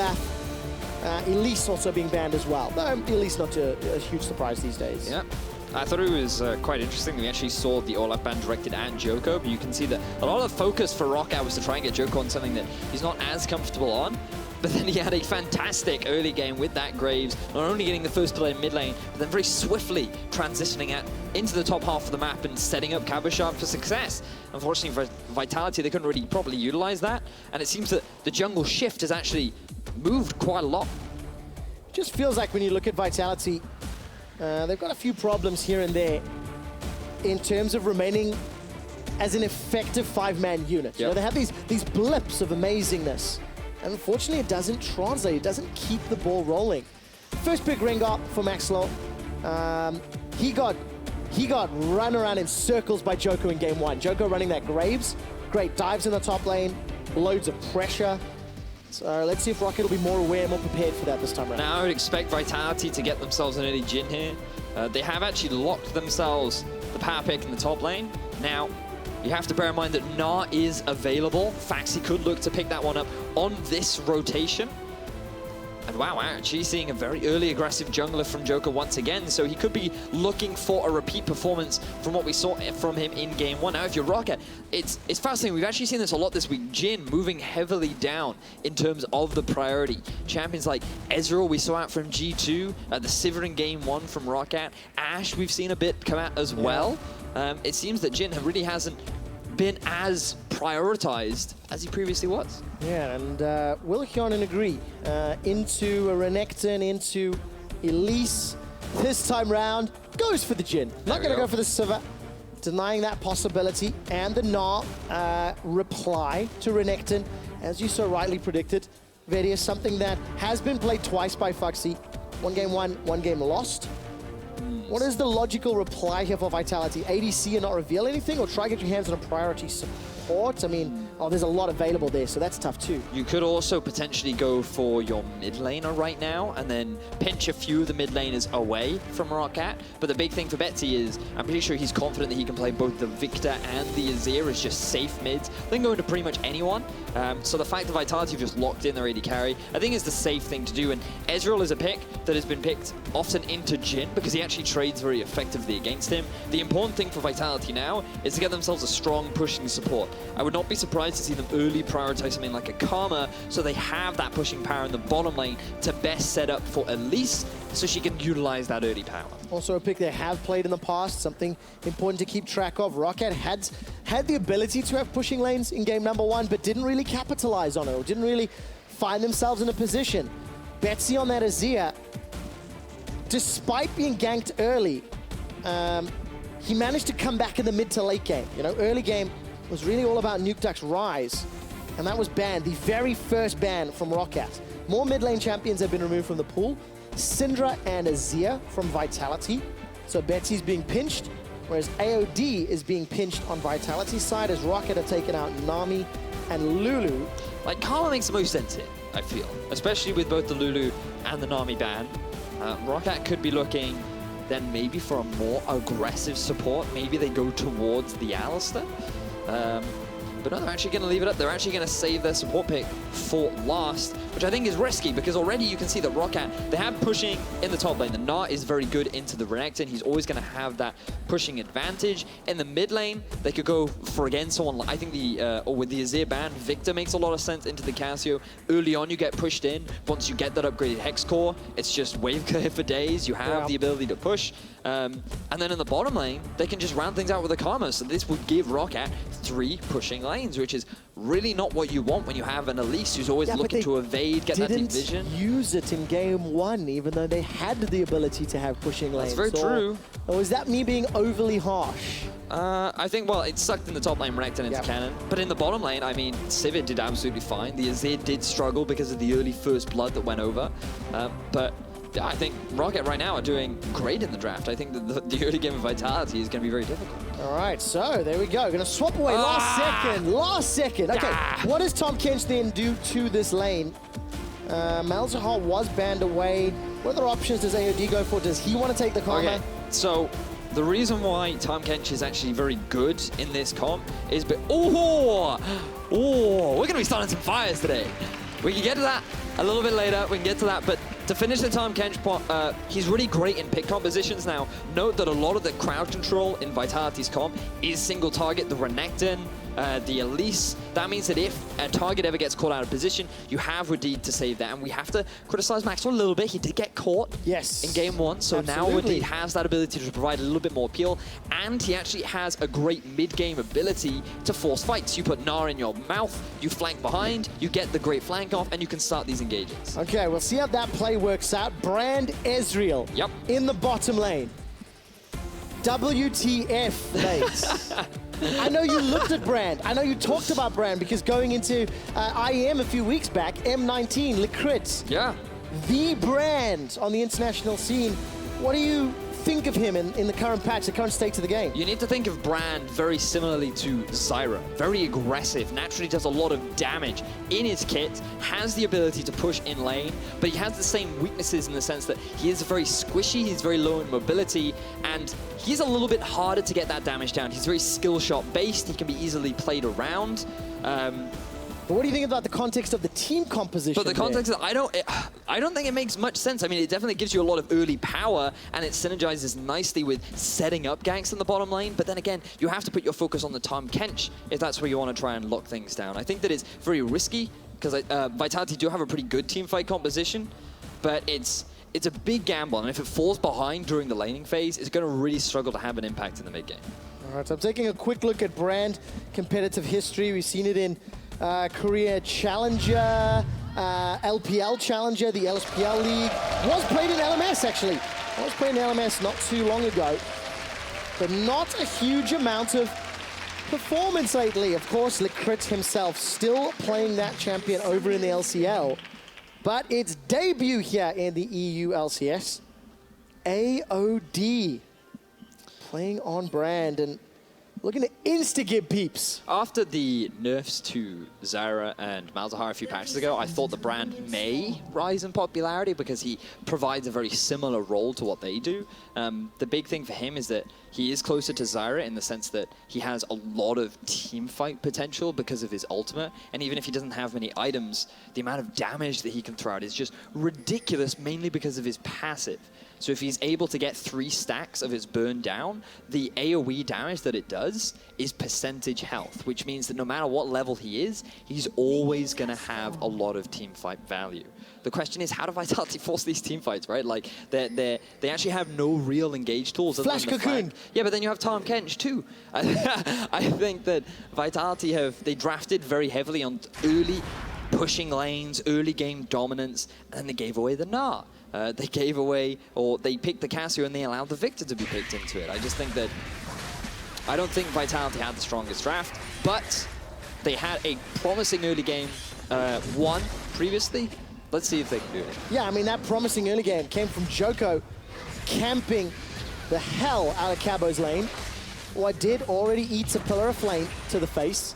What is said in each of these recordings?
Olaf. Elise also being banned as well. Though Elise not a huge surprise these days. Yeah. I thought it was quite interesting. We actually saw the Olaf ban directed at Djoko, but you can see that a lot of the focus for ROCCAT was to try and get Djoko on something that he's not as comfortable on. But then he had a fantastic early game with that Graves, not only getting the first play in mid lane, but then very swiftly transitioning into the top half of the map and setting up Cabochard for success. Unfortunately for Vitality, they couldn't really properly utilize that, and it seems that the jungle shift has actually moved quite a lot. It just feels like when you look at Vitality, they've got a few problems here and there in terms of remaining as an effective five-man unit. Yep. You know, they have these blips of amazingness. And unfortunately, it doesn't translate. It doesn't keep the ball rolling. First pick Rengar for Maxlore. He got run around in circles by Djoko in game one. Djoko running that Graves. Great dives in the top lane. Loads of pressure. So let's see if ROCCAT will be more aware, more prepared for that this time around. Now I would expect Vitality to get themselves an early Jhin here. They have actually locked themselves the power pick in the top lane. Now, you have to bear in mind that Gnar is available. Phaxi could look to pick that one up on this rotation. And wow, actually seeing a very early aggressive jungler from Djoko once again. So he could be looking for a repeat performance from what we saw from him in game one. Now, if you're ROCCAT, it's fascinating. We've actually seen this a lot this week. Jhin moving heavily down in terms of the priority. Champions like Ezreal, we saw out from G2. The Sivir in game one from ROCCAT. Ashe, we've seen a bit come out as well. It seems that Jhin really hasn't been as prioritized as he previously was. Yeah, and will Hjarnan agree? Into a Renekton, into Elise. This time round, goes for the Jhin. Not going to go for the Sivir. Denying that possibility. And the Gnar reply to Renekton, as you so rightly predicted. Vedius, something that has been played twice by Phaxi. One game won, one game lost. What is the logical reply here for Vitality? ADC and not reveal anything, or try to get your hands on a priority support? I mean, there's a lot available there, so that's tough too. You could also potentially go for your mid laner right now, and then pinch a few of the mid laners away from ROCCAT. But the big thing for Betsy is, I'm pretty sure he's confident that he can play both the Viktor and the Azir as just safe mids. They can go into pretty much anyone. So the fact that Vitality have just locked in their AD carry, I think is the safe thing to do. And Ezreal is a pick that has been picked often into Jhin because he actually trades very effectively against him. The important thing for Vitality now is to get themselves a strong pushing support. I would not be surprised to see them early prioritize something like a Karma so they have that pushing power in the bottom lane to best set up for Elise so she can utilize that early power. Also a pick they have played in the past, something important to keep track of. ROCCAT had the ability to have pushing lanes in game number one, but didn't really capitalize on it, or didn't really find themselves in a position. Betsy on that Azir, despite being ganked early, he managed to come back in the mid to late game. You know, early game was really all about Nukeduck's rise, and that was banned, the very first ban from ROCCAT. More mid lane champions have been removed from the pool. Syndra and Azir from Vitality. So Betsy's being pinched, whereas AOD is being pinched on Vitality's side as ROCCAT have taken out Nami and Lulu. Like, Karma makes the most sense here, I feel, especially with both the Lulu and the Nami ban. ROCCAT could be looking then maybe for a more aggressive support. Maybe they go towards the Alistar. But no, they're actually going to leave it up. They're actually going to save their support pick for last, which I think is risky because already you can see that ROCCAT, they have pushing in the top lane. The Gnar is very good into the Renekton. He's always going to have that pushing advantage. In the mid lane, they could go for, again, someone like, I think or with the Azir ban, Viktor makes a lot of sense into the Cassio. Early on, you get pushed in. Once you get that upgraded Hex Core, it's just wave clear for days. You have the ability to push. And then in the bottom lane, they can just round things out with a Karma. So this would give ROCCAT 3 pushing lanes, which is really not what you want when you have an Elise who's always looking to evade, get that deep vision. They didn't use it in game one, even though they had the ability to have pushing lanes. That's very true. Or is that me being overly harsh? I think, well, it sucked in the top lane, Renekton into cannon. But in the bottom lane, I mean, Sivir did absolutely fine. The Azir did struggle because of the early first blood that went over. But I think ROCCAT right now are doing great in the draft. I think that the early game of Vitality is going to be very difficult. All right, so there we go. Going to swap away last second. Okay, what does Tahm Kench then do to this lane? Malzahar was banned away. What other options does AOD go for? Does he want to take the Karma? Okay, so the reason why Tahm Kench is actually very good in this comp is, we're going to be starting some fires today. We can get to that a little bit later. We can get to that. But to finish the Tahm Kench pot, he's really great in pick compositions now. Note that a lot of the crowd control in Vitality's comp is single target, the Renekton, the Elise. That means that if a target ever gets caught out of position, you have Wadid to save that. And we have to criticize Maxlore a little bit. He did get caught in game 1, so Absolutely. now Wadid has that ability to provide a little bit more appeal, and he actually has a great mid-game ability to force fights. You put Gnar in your mouth, you flank behind, you get the great flank off, and you can start these engages. Okay, we'll see how that play works out. Brand Ezreal in the bottom lane. WTF, mate. I know you looked at Brand. I know you talked about Brand because going into IEM a few weeks back, M19, Licrit. Yeah. The Brand on the international scene. What do you think of him in the current patch, the current state of the game? You need to think of Brand very similarly to Zyra. Very aggressive, naturally does a lot of damage in his kit, has the ability to push in lane, but he has the same weaknesses in the sense that he is very squishy, he's very low in mobility, and he's a little bit harder to get that damage down. He's very skill shot based, he can be easily played around. But what do you think about the context of the team composition? But the context of, I don't think it makes much sense. I mean, it definitely gives you a lot of early power, and it synergizes nicely with setting up ganks in the bottom lane. But then again, you have to put your focus on the Tahm Kench if that's where you want to try and lock things down. I think that it's very risky because Vitality do have a pretty good teamfight composition, but it's a big gamble, and if it falls behind during the laning phase, it's going to really struggle to have an impact in the mid game. All right, so I'm taking a quick look at Brand competitive history. We've seen it in Korea Challenger, LPL Challenger, the LPL League. Was played in LMS, actually. Was played in LMS not too long ago. But not a huge amount of performance lately. Of course, Licrit himself still playing that champion over in the LCL. But its debut here in the EU LCS. AOD playing on Brand and looking to insta-give peeps. After the nerfs to Zyra and Malzahar a few patches ago, I thought the Brand may rise in popularity because he provides a very similar role to what they do. The big thing for him is that he is closer to Zyra in the sense that he has a lot of teamfight potential because of his ultimate, and even if he doesn't have many items, the amount of damage that he can throw out is just ridiculous, mainly because of his passive. So if he's able to get 3 stacks of his burn down, the AoE damage that it does is percentage health, which means that no matter what level he is, he's always going to have a lot of teamfight value. The question is, how do Vitality force these teamfights, right? Like, they actually have no real engage tools. Flash Cocoon. Yeah, but then you have Tahm Kench too. I think that Vitality they drafted very heavily on early pushing lanes, early game dominance, and then they gave away the Gnar. They gave away, or they picked the Cassio and they allowed the Viktor to be picked into it. I just think that, I don't think Vitality had the strongest draft, but they had a promising early game 1 previously. Let's see if they can do it. Yeah, I mean, that promising early game came from Djoko camping the hell out of Cabo's lane. Wadid already eats a pillar of flame to the face,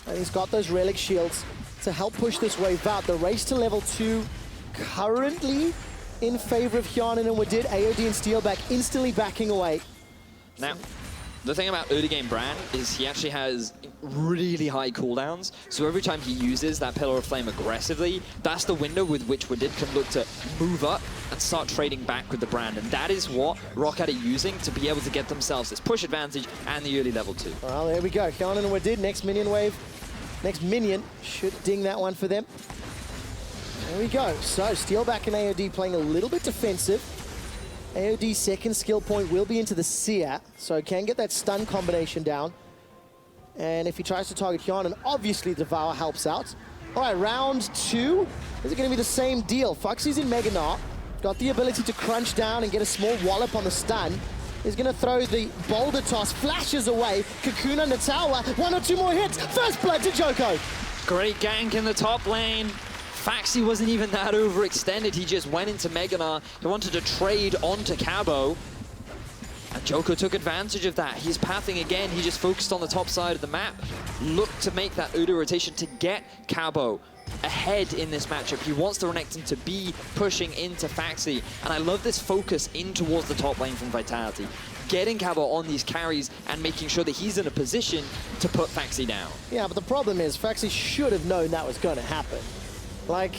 and he's got those relic shields to help push this wave out. The race to level 2 currently in favor of Hjarnan and Wadid. AOD and Steelback instantly backing away. Now, the thing about early game Brand is he actually has really high cooldowns. So every time he uses that Pillar of Flame aggressively, that's the window with which Wadid can look to move up and start trading back with the Brand. And that is what ROCCAT are using to be able to get themselves this push advantage and the early level 2. Well, there we go. Hjarnan and Wadid, next minion wave. Next minion should ding that one for them. There we go. So Steelback and AOD playing a little bit defensive. AOD's second skill point will be into the Seer, so can get that stun combination down. And if he tries to target Hjarnan, obviously Devour helps out. All right, round 2. Is it going to be the same deal? Phaxi's in Mega Gnar. Got the ability to crunch down and get a small wallop on the stun. He's going to throw the boulder toss, flashes away. Cocoon on the tower, 1 or 2 more hits. First blood to Djoko. Great gank in the top lane. Phaxi wasn't even that overextended. He just went into Mega Gnar. He wanted to trade onto Cabo. And Djoko took advantage of that. He's pathing again. He just focused on the top side of the map. Looked to make that Udo rotation to get Cabo ahead in this matchup. He wants the Renekton to be pushing into Phaxi. And I love this focus in towards the top lane from Vitality. Getting Cabo on these carries and making sure that he's in a position to put Phaxi down. Yeah, but the problem is Phaxi should have known that was going to happen. Like,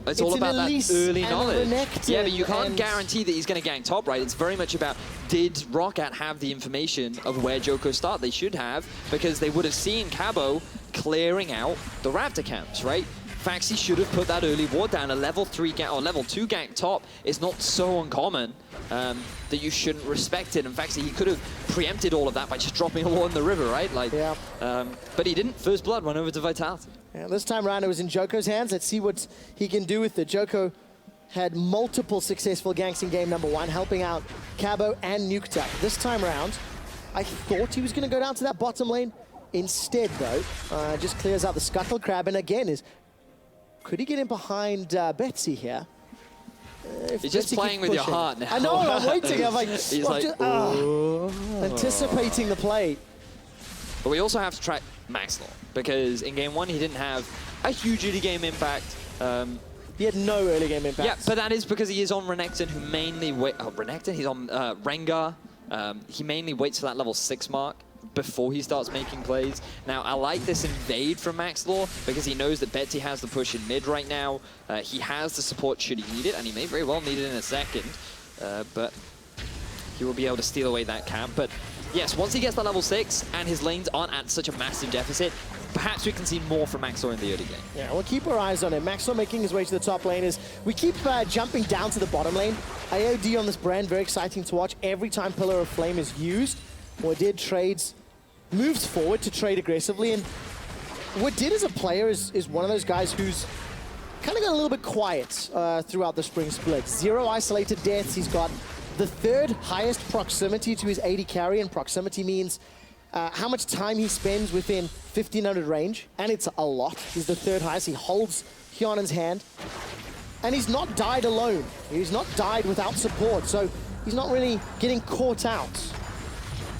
It's all about that early knowledge. Renekton, yeah, but you can't guarantee that he's going to gank top, right? It's very much about, did ROCCAT have the information of where Djoko start? They should have, because they would have seen Cabo clearing out the Raptor camps, right? Phaxi should have put that early ward down. A level 3 gank or level 2 gank top is not so uncommon that you shouldn't respect it. In fact, he could have preempted all of that by just dropping a ward in the river, right? Like, yeah. But he didn't. First blood went over to Vitality. Yeah, this time around it was in Djoko's hands. Let's see what he can do with it. Djoko had multiple successful ganks in game number 1, helping out Cabo and Nukeduck. This time around, I thought he was going to go down to that bottom lane. Instead, though, just clears out the Scuttle Crab, and again could he get in behind Betsy here? He's just playing with your heart now. I know, I'm waiting. I'm like, he's like, anticipating the play. But we also have to track Maxlore, because in game 1 he didn't have a huge early game impact. He had no early game impact. Yeah, but that is because he is on Renekton, who mainly Renekton, he's on Rengar. He mainly waits for that level 6 mark before he starts making plays. Now, I like this invade from Maxlore because he knows that Betsy has the push in mid right now. He has the support should he need it, and he may very well need it in a second. But he will be able to steal away that camp. But yes, once he gets to level 6 and his lanes aren't at such a massive deficit, perhaps we can see more from Maxlore in the early game. Yeah, we'll keep our eyes on him. Maxlore making his way to the top lane as we keep jumping down to the bottom lane. AOD on this brand, very exciting to watch. Every time Pillar of Flame is used, Wadid moves forward to trade aggressively, and Wadid as a player is one of those guys who's kind of got a little bit quiet throughout the spring split. 0 isolated deaths. He's got the 3rd highest proximity to his AD carry, and proximity means how much time he spends within 1500 range, and it's a lot. He's the 3rd highest. He holds Hjarnan's hand, and he's not died alone. He's not died without support, so he's not really getting caught out.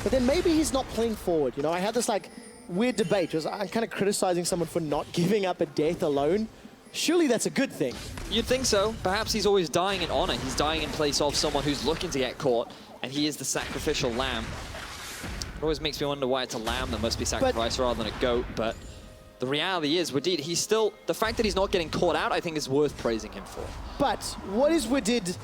But then maybe he's not playing forward. You know, I had this like weird debate because I'm kind of criticizing someone for not giving up a death alone. Surely that's a good thing. You'd think so. Perhaps he's always dying in honor. He's dying in place of someone who's looking to get caught, and he is the sacrificial lamb. It always makes me wonder why it's a lamb that must be sacrificed rather than a goat, but the reality is, Wadid, he's still, the fact that he's not getting caught out, I think is worth praising him for. But what is Wadid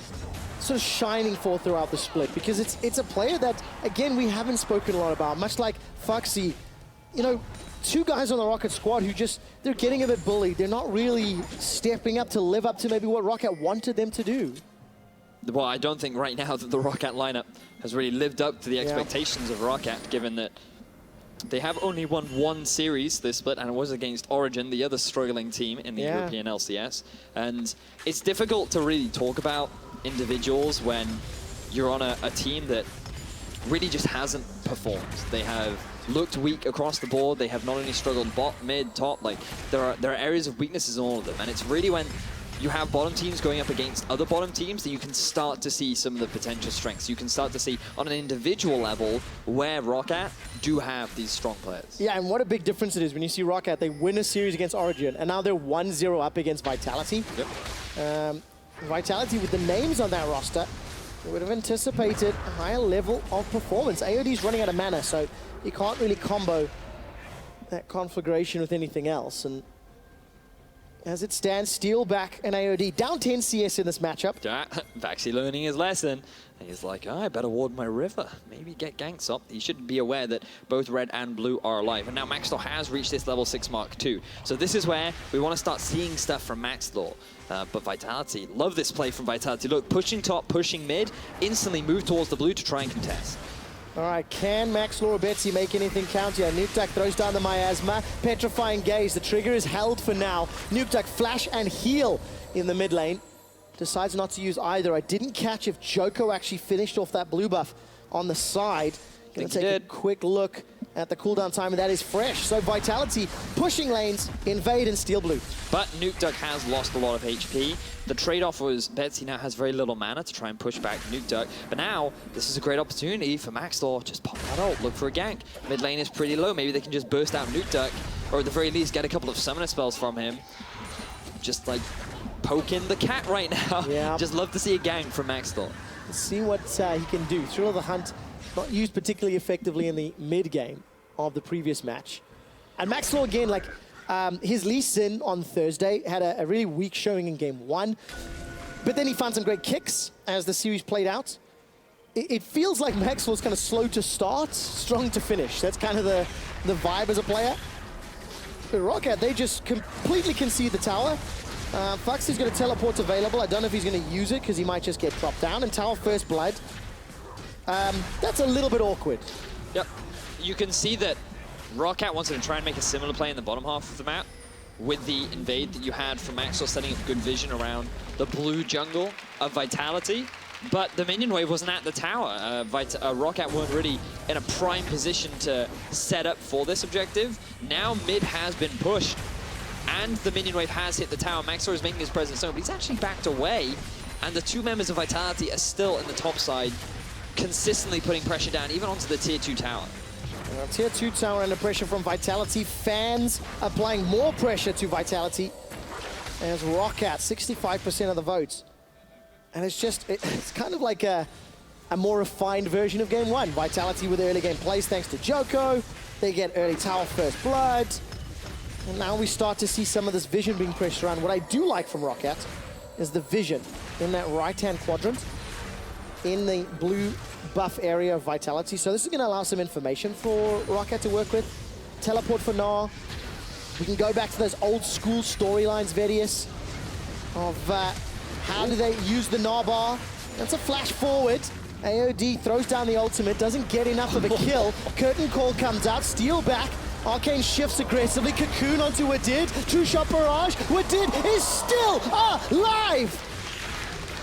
sort of shining for throughout the split? Because it's a player that, again, we haven't spoken a lot about, much like Phaxi. You know, 2 guys on the Rocket squad who just, they're getting a bit bullied. They're not really stepping up to live up to maybe what ROCCAT wanted them to do. Well, I don't think right now that the ROCCAT lineup has really lived up to the expectations of ROCCAT, given that they have only won 1 series this split, and it was against Origin, the other struggling team in the European LCS. And it's difficult to really talk about individuals when you're on a team that really just hasn't performed. They have looked weak across the board. They have not only struggled bot, mid, top. Like there are areas of weaknesses in all of them, and it's really when you have bottom teams going up against other bottom teams that you can start to see some of the potential strengths. You can start to see on an individual level where ROCCAT do have these strong players. Yeah, and what a big difference it is when you see ROCCAT, they win a series against Origin, and now they're 1-0 up against Vitality. Yep. Vitality with the names on that roster, we would have anticipated a higher level of performance. AOD's running out of mana, so he can't really combo that conflagration with anything else. And as it stands, Steelback and AOD down 10 CS in this matchup. Phaxi learning his lesson. He's like, oh, I better ward my river. Maybe get ganks up. He should be aware that both red and blue are alive. And now Maxlore has reached this level 6 mark too. So this is where we want to start seeing stuff from Maxlore. But Vitality, love this play from Vitality. Look, pushing top, pushing mid, instantly move towards the blue to try and contest. All right, can Maxlore or Betsy make anything count here? Nukeduck throws down the miasma, petrifying gaze. The trigger is held for now. Nukeduck flash and heal in the mid lane. Decides not to use either. I didn't catch if Djoko actually finished off that blue buff on the side. Gonna take a quick look at the cooldown time, and that is fresh. So Vitality pushing lanes, invade and steal blue. But Nukeduck has lost a lot of HP. The trade-off was Betsy now has very little mana to try and push back Nukeduck. But now, this is a great opportunity for Maxlore. Just pop that ult, look for a gank. Mid lane is pretty low. Maybe they can just burst out Nukeduck, or at the very least get a couple of summoner spells from him. Just like poking the cat right now. Yeah. Just love to see a gank from Maxlore. Let's see what he can do. Thrill of the Hunt, not used particularly effectively in the mid game of the previous match. And Maxlore again, like, His Lee Sin on Thursday had a really weak showing in game 1, but then he found some great kicks as the series played out. It feels like Maxlore's kind of slow to start, strong to finish. That's kind of the vibe as a player. But ROCCAT, they just completely concede the tower. Phaxi's got a teleport available. I don't know if he's going to use it because he might just get dropped down. And tower first blood. That's a little bit awkward. Yep. You can see that ROCCAT wanted to try and make a similar play in the bottom half of the map with the invade that you had from Maxlore setting up good vision around the blue jungle of Vitality. But the minion wave wasn't at the tower. ROCCAT weren't really in a prime position to set up for this objective. Now mid has been pushed, and the minion wave has hit the tower. Maxlore is making his presence known, but he's actually backed away, and the two members of Vitality are still in the top side, consistently putting pressure down, even onto the tier 2 tower. Well, tier 2 tower under pressure from Vitality. Fans applying more pressure to Vitality as ROCCAT, 65% of the votes. And it's kind of like a more refined version of game 1. Vitality with early game plays thanks to Djoko. They get early tower first blood. And now we start to see some of this vision being pushed around. What I do like from ROCCAT is the vision in that right-hand quadrant in the blue buff area of Vitality. So this is going to allow some information for ROCCAT to work with. Teleport for Gnar. We can go back to those old school storylines, Vedius, of how do they use the Gnar bar. That's a flash forward. AOD throws down the ultimate, doesn't get enough of a kill. Curtain call comes out, Steelback. Arcane shifts aggressively, Cocoon onto Wadid. Two-shot barrage, Wadid is still alive!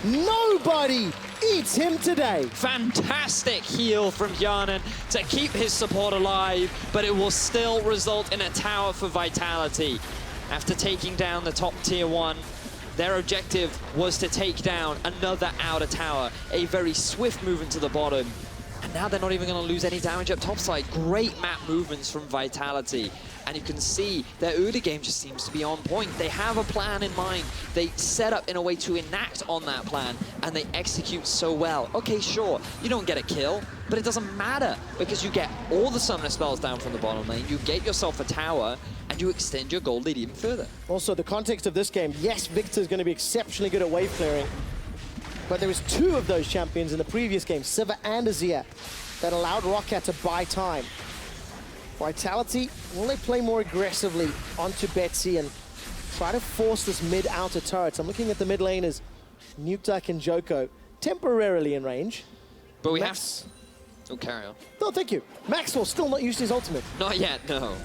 Nobody eats him today. Fantastic heal from Hjarnan to keep his support alive, but it will still result in a tower for Vitality. After taking down the top tier 1, their objective was to take down another outer tower, a very swift move into the bottom. And now they're not even going to lose any damage up topside. Great map movements from Vitality. And you can see their early game just seems to be on point. They have a plan in mind. They set up in a way to enact on that plan, and they execute so well. Okay, sure, you don't get a kill, but it doesn't matter because you get all the summoner spells down from the bottom lane, you get yourself a tower, and you extend your gold lead even further. Also, the context of this game, yes, Viktor's going to be exceptionally good at wave clearing, but there was 2 of those champions in the previous game, Sivir and Azir, that allowed ROCCAT to buy time. Vitality, will they play more aggressively onto Betsy and try to force this mid-outer turret? I'm looking at the mid lane as Nukeduck and Djoko temporarily in range. But we have... Oh, carry on. No, thank you. Maxwell still not used his ultimate. Not yet, no.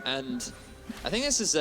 And I think this is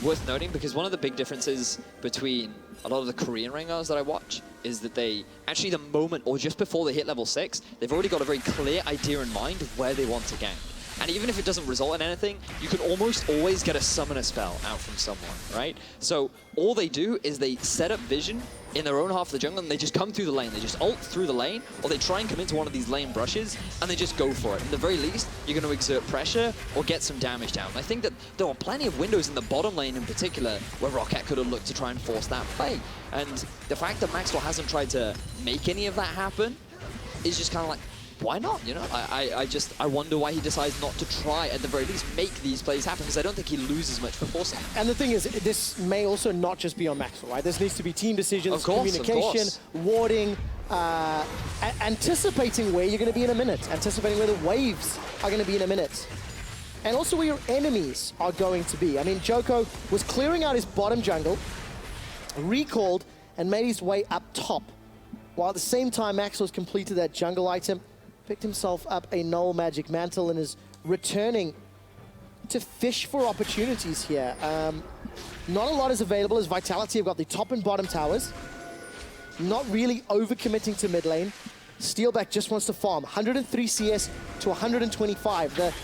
worth noting because one of the big differences between a lot of the Korean Rengars that I watch is that they actually the moment or just before they hit level 6, they've already got a very clear idea in mind of where they want to gank. And even if it doesn't result in anything, you can almost always get a summoner spell out from someone, right? So all they do is they set up vision in their own half of the jungle and they just come through the lane. They just ult through the lane, or they try and come into one of these lane brushes and they just go for it. At the very least, you're going to exert pressure or get some damage down. I think that there were plenty of windows in the bottom lane in particular where ROCCAT could have looked to try and force that play. And the fact that Maxlore hasn't tried to make any of that happen is just kind of like, why not? You know, I wonder why he decides not to try, at the very least, make these plays happen, because I don't think he loses much for forcing. And the thing is, this may also not just be on Maxlore, right? This needs to be team decisions, communication, warding, anticipating where you're going to be in a minute, anticipating where the waves are going to be in a minute, and also where your enemies are going to be. I mean, Djoko was clearing out his bottom jungle, recalled, and made his way up top, while at the same time Maxlore's completed that jungle item, picked himself up a null magic mantle and is returning to fish for opportunities here. Not a lot is available as Vitality have got the top and bottom towers. Not really overcommitting to mid lane. Steelback just wants to farm. 103 CS to 125. The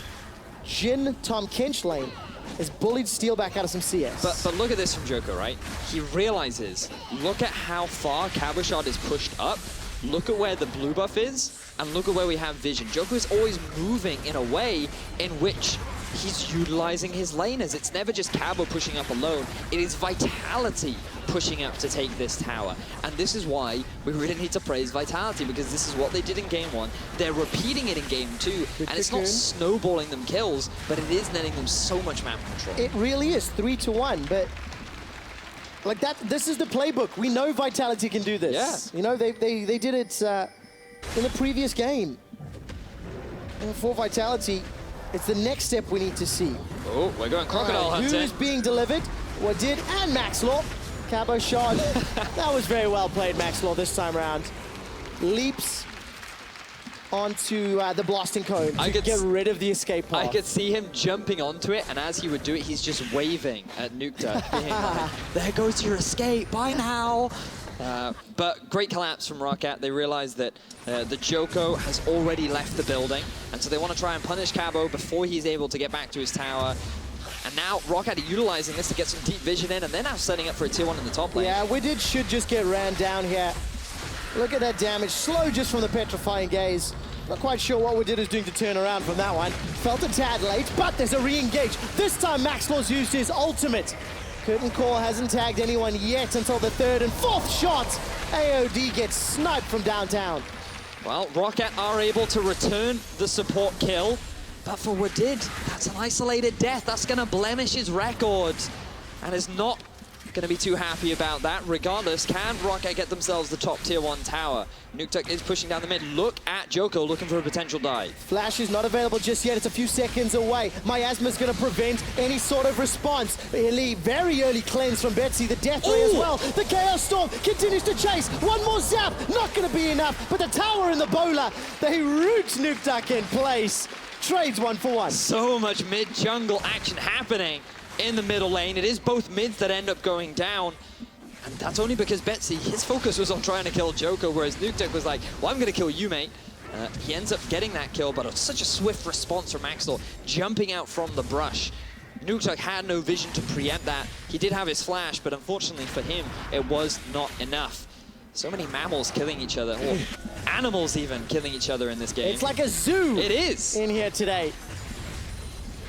Jhin Tahm Kench lane has bullied Steelback out of some CS. But look at this from Djoko, right? He realizes, look at how far Cabochard is pushed up. Look at where the blue buff is, and look at where we have vision. Djoko is always moving in a way in which he's utilizing his laners. It's never just Cabo pushing up alone. It is Vitality pushing up to take this tower. And this is why we really need to praise Vitality, because this is what they did in game 1. They're repeating it in game 2, and it's not snowballing them kills, but it is netting them so much map control. It really is 3-1, but like that, this is the playbook. We know Vitality can do this. Yeah. You know, they did it in the previous game. And for Vitality, it's the next step we need to see. Oh, we're going crocodile hunting. Who is being delivered? Wadid and Maxlore. Cabochard. That was very well played, Maxlore, this time around. Leaps onto the blasting cone to get rid of the escape path. I could see him jumping onto it, and as he would do it, he's just waving at Nukeduck, being like, there goes your escape, bye now. But great collapse from ROCCAT. They realize that the Djoko has already left the building, and so they want to try and punish Cabo before he's able to get back to his tower. And now ROCCAT are utilizing this to get some deep vision in, and they're now setting up for a tier 1 in the top lane. Yeah, Wadid should just get ran down here. Look at that damage, slow just from the petrifying gaze. Not quite sure what Wadid is doing to turn around from that one. Felt a tad late, but there's a re-engage. This time Maxlore's used his ultimate. Curtain Call hasn't tagged anyone yet until the 3rd and 4th shot. AOD gets sniped from downtown. Well, ROCCAT are able to return the support kill, but for Wadid, that's an isolated death. That's going to blemish his record, and is not going to be too happy about that. Regardless, can ROCCAT get themselves the top tier 1 tower? Nukeduck is pushing down the mid. Look at Djoko looking for a potential dive. Flash is not available just yet. It's a few seconds away. Miasma's going to prevent any sort of response. Very early cleanse from Betsy. The death ray as well. The Chaos Storm continues to chase. One more zap. Not going to be enough. But the tower and the bowler, they root Nukeduck in place. Trades 1 for 1. So much mid-jungle action happening in the middle lane. It is both mids that end up going down. And that's only because Betsy, his focus was on trying to kill Djoko, whereas Nukeduck was like, well, I'm going to kill you, mate. He ends up getting that kill, but it's such a swift response from Maxlore, jumping out from the brush. Nukeduck had no vision to preempt that. He did have his flash, but unfortunately for him, it was not enough. So many mammals killing each other, or animals even killing each other in this game. It's like a zoo. It is. In here today.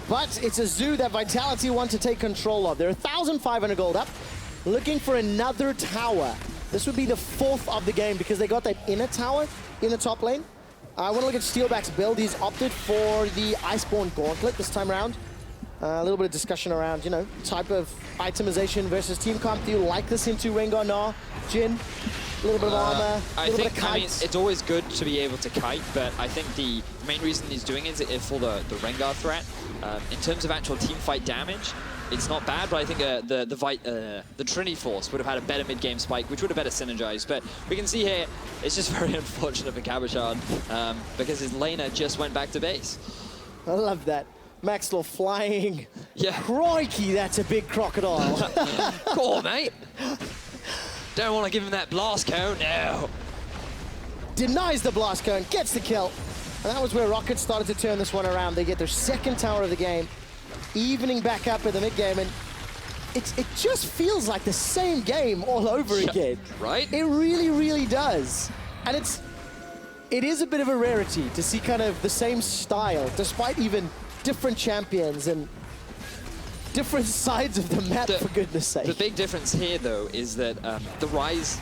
But it's a zoo that Vitality want to take control of. They're 1,500 gold up, looking for another tower. This would be the 4th of the game because they got that inner tower in the top lane. I want to look at Steelback's build. He's opted for the Iceborne Gauntlet this time around. A little bit of discussion around, you know, type of itemization versus team comp. Do you like this into Rengar, Gnar, Jhin? A little bit of armor, a little bit of kites. I mean, it's always good to be able to kite, but I think the main reason he's doing it is for the Rengar threat. In terms of actual team fight damage, it's not bad, but I think the Trinity Force would have had a better mid-game spike, which would have better synergized. But we can see here, it's just very unfortunate for Cabochard because his laner just went back to base. I love that. Maxlore flying. Yeah. Crikey, that's a big crocodile. Go on, mate. Don't want to give him that blast cone, no. Denies the blast cone, gets the kill. And that was where ROCCAT started to turn this one around. They get their 2nd tower of the game, evening back up in the mid-game, and it just feels like the same game all over again. Right? It really, really does. And it is a bit of a rarity to see kind of the same style, despite even different champions and different sides of the map, for goodness sake. The big difference here, though, is that the Ryze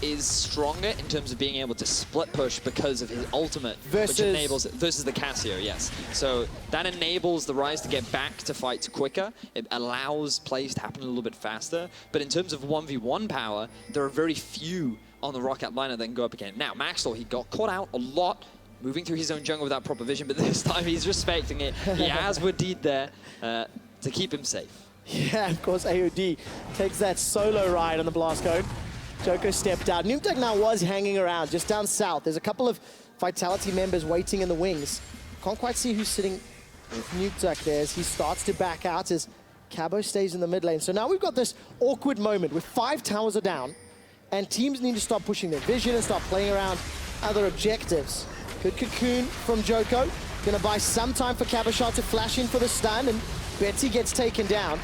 is stronger in terms of being able to split push because of his ultimate, which enables versus the Cassio, yes. So that enables the Ryze to get back to fights quicker. It allows plays to happen a little bit faster. But in terms of 1v1 power, there are very few on the ROCCAT lineup that can go up again. Now, Maxlore, he got caught out a lot, moving through his own jungle without proper vision, but this time he's respecting it. He has Wadid there to keep him safe. Yeah, of course, AOD takes that solo ride on the blast cone. Djoko stepped out. Nukeduck now was hanging around just down south. There's a couple of Vitality members waiting in the wings. Can't quite see who's sitting with Nukeduck there as he starts to back out as Cabo stays in the mid lane. So now we've got this awkward moment with 5 towers are down and teams need to start pushing their vision and start playing around other objectives. Good cocoon from Djoko. Gonna buy some time for Cabochard to flash in for the stun, and Betsy gets taken down.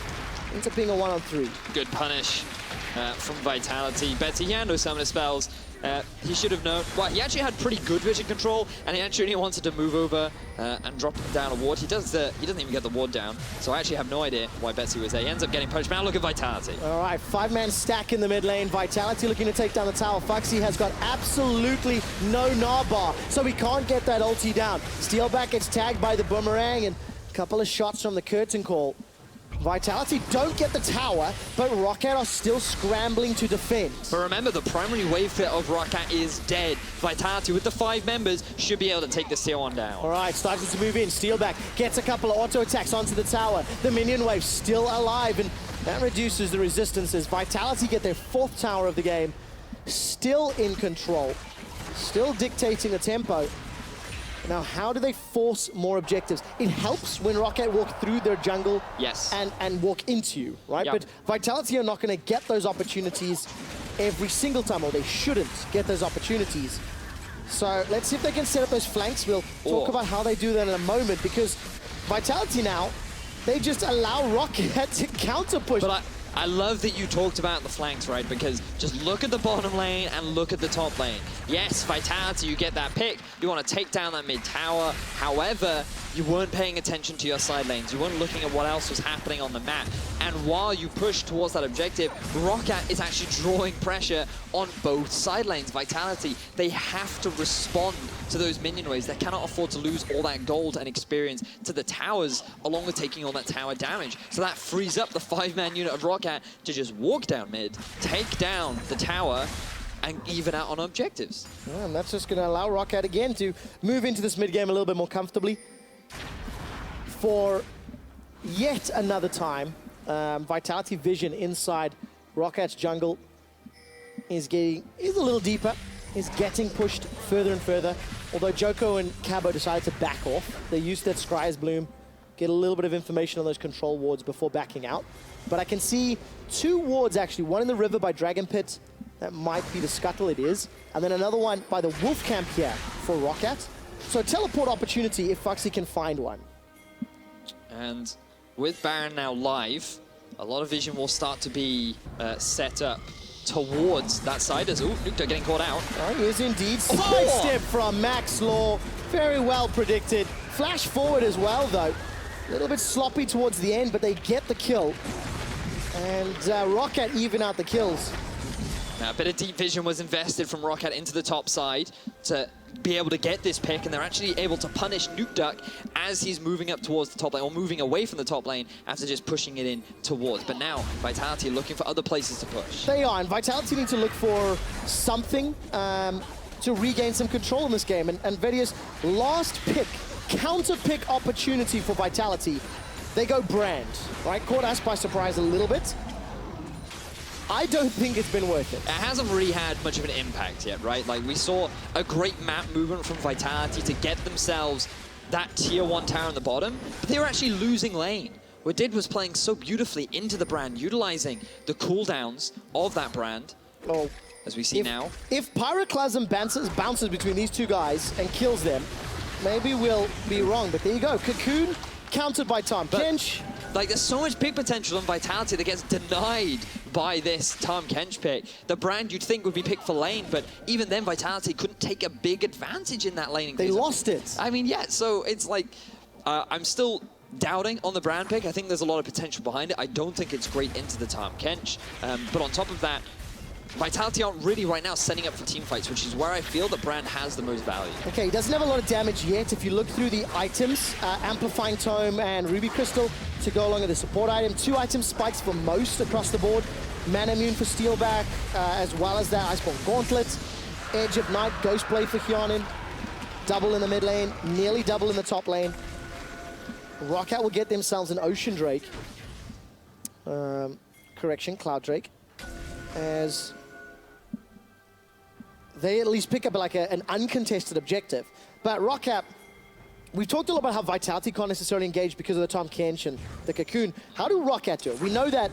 Ends up being a 1-on-3. Good punish from Vitality. Betsy, he had no summoner spells. He should have known. Well, he actually had pretty good vision control, and he actually wanted to move over and drop down a ward. He doesn't even get the ward down, so I actually have no idea why Betsy was there. He ends up getting punched. Now look at Vitality. All right, 5-man stack in the mid lane. Vitality looking to take down the tower. Phaxi has got absolutely no Gnar bar, so he can't get that ulti down. Steelback gets tagged by the boomerang, and a couple of shots from the curtain call. Vitality don't get the tower, but ROCCAT are still scrambling to defend. But remember, the primary wave fit of ROCCAT is dead. Vitality, with the 5 members, should be able to take this tier 1 down. All right, starting to move in. Steelback gets a couple of auto attacks onto the tower. The minion wave still alive, and that reduces the resistances. Vitality get their 4th tower of the game, still in control, still dictating the tempo. Now, how do they force more objectives? It helps when ROCCAT walk through their jungle and walk into you, right? Yep. But Vitality are not going to get those opportunities every single time, or they shouldn't get those opportunities. So let's see if they can set up those flanks. We'll talk about how they do that in a moment, because Vitality now, they just allow ROCCAT to counter push. But I love that you talked about the flanks, right? Because just look at the bottom lane and look at the top lane. Yes, Vitality, you get that pick. You want to take down that mid tower. However, you weren't paying attention to your side lanes. You weren't looking at what else was happening on the map. And while you push towards that objective, ROCCAT is actually drawing pressure on both side lanes. Vitality, they have to respond to those minion waves. They cannot afford to lose all that gold and experience to the towers, along with taking all that tower damage. So that frees up the 5-man unit of ROCCAT to just walk down mid, take down the tower, and even out on objectives. Yeah, and that's just going to allow ROCCAT again to move into this mid game a little bit more comfortably. For yet another time, Vitality vision inside ROCCAT's jungle is a little deeper, is getting pushed further and further. Although Djoko and Cabo decided to back off. They used that Scry's Bloom, get a little bit of information on those control wards before backing out. But I can see 2 wards actually, one in the river by Dragon Pit, that might be the Scuttle, it is, and then another one by the Wolf Camp here for ROCCAT. So teleport opportunity if Phaxi can find one. And with Baron now live, a lot of vision will start to be set up towards that side as, Nukeduck getting caught out. Oh, he is indeed. Sidestep from Maxlore, very well predicted. Flash forward as well though. A little bit sloppy towards the end, but they get the kill. And ROCCAT even out the kills. Now, a bit of deep vision was invested from ROCCAT into the top side to be able to get this pick, and they're actually able to punish Nukeduck as he's moving up towards the top lane, or moving away from the top lane after just pushing it in towards. But now, Vitality looking for other places to push. They are, and Vitality need to look for something to regain some control in this game. And Vedius, last pick, counter pick opportunity for Vitality. They go Brand, right? Caught us by surprise a little bit. I don't think it's been worth it. It hasn't really had much of an impact yet, right? Like, we saw a great map movement from Vitality to get themselves that tier 1 tower on the bottom, but they were actually losing lane. Wadid was playing so beautifully into the Brand, utilizing the cooldowns of that Brand, as we see now. If Pyroclasm bounces between these 2 guys and kills them, maybe we'll be wrong, but there you go. Cocoon countered by Tahm Kench. Like, there's so much pick potential in Vitality that gets denied by this Tahm Kench pick. The Brand you'd think would be picked for lane, but even then Vitality couldn't take a big advantage in that laning. They lost it. I mean, yeah, so it's like, I'm still doubting on the Brand pick. I think there's a lot of potential behind it. I don't think it's great into the Tahm Kench. But on top of that, Vitality aren't really right now setting up for team fights, which is where I feel that Brand has the most value. Okay, he doesn't have a lot of damage yet. If you look through the items, Amplifying Tome and Ruby Crystal to go along with the support item. 2 item spikes for most across the board. Mana Immune for Steelback, as well as that Iceborne Gauntlet. Edge of Night, Ghost Blade for Hjarnan. Double in the mid lane, nearly double in the top lane. ROCCAT will get themselves an Ocean Drake. Correction, Cloud Drake. As they at least pick up like an uncontested objective. But ROCCAT, we've talked a lot about how Vitality can't necessarily engage because of the Tahm Kench and the Cocoon. How do ROCCAT do it? We know that,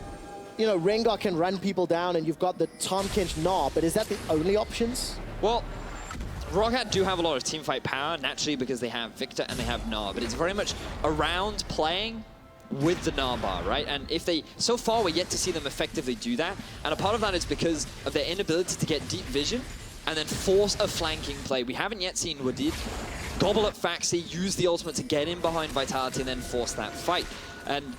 you know, Rengar can run people down and you've got the Tahm Kench Gnar, but is that the only options? Well, ROCCAT do have a lot of teamfight power, naturally, because they have Viktor and they have Gnar, but it's very much around playing with the Gnar bar, right? And if they, so far we're yet to see them effectively do that. And a part of that is because of their inability to get deep vision and then force a flanking play. We haven't yet seen Wadid gobble up Phaxi, use the ultimate to get in behind Vitality and then force that fight. And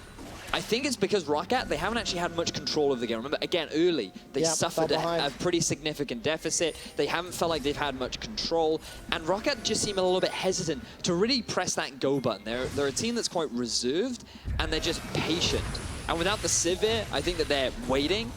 I think it's because ROCCAT, they haven't actually had much control of the game. Remember, again, early, they suffered a pretty significant deficit. They haven't felt like they've had much control. And ROCCAT just seem a little bit hesitant to really press that go button. They're a team that's quite reserved, and they're just patient. And without the Sivir, I think that they're waiting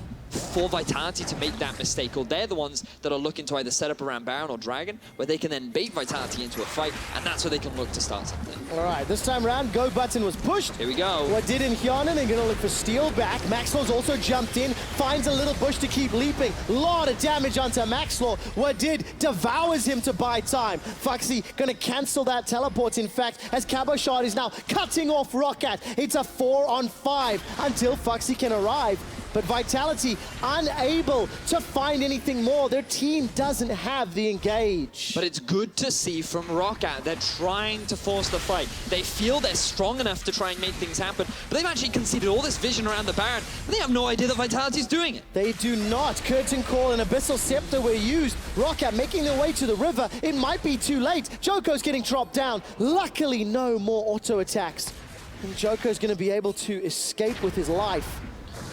for Vitality to make that mistake, or they're the ones that are looking to either set up around Baron or Dragon, where they can then bait Vitality into a fight, and that's where they can look to start something. All right, this time around, go button was pushed. Here we go. Wadid and Hjarnan are gonna look for Steelback. Maxlore's also jumped in, finds a little bush to keep leaping. Lot of damage onto Maxlore. Wadid devours him to buy time. Phaxi gonna cancel that teleport, in fact, as Cabochard is now cutting off ROCCAT. It's a 4-on-5 until Phaxi can arrive. But Vitality unable to find anything more. Their team doesn't have the engage. But it's good to see from ROCCAT. They're trying to force the fight. They feel they're strong enough to try and make things happen. But they've actually conceded all this vision around the Baron. And they have no idea that Vitality's doing it. They do not. Curtain Call and Abyssal Scepter were used. ROCCAT making their way to the river. It might be too late. Djoko's getting dropped down. Luckily, no more auto attacks. And Djoko's going to be able to escape with his life.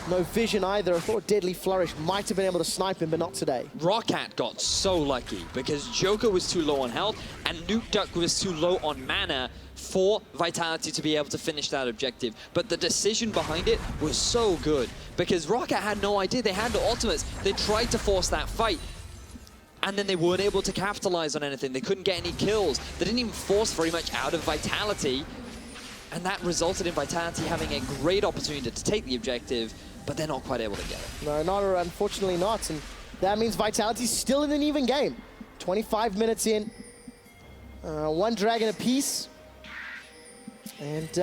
No vision either. I thought Deadly Flourish might have been able to snipe him, but not today. ROCCAT got so lucky because Djoko was too low on health and Nukeduck was too low on mana for Vitality to be able to finish that objective. But the decision behind it was so good because ROCCAT had no idea. They had the ultimates. They tried to force that fight, and then they weren't able to capitalize on anything. They couldn't get any kills. They didn't even force very much out of Vitality. And that resulted in Vitality having a great opportunity to take the objective, but they're not quite able to get it. No, unfortunately not. And that means Vitality's still in an even game. 25 minutes in. One dragon apiece. And,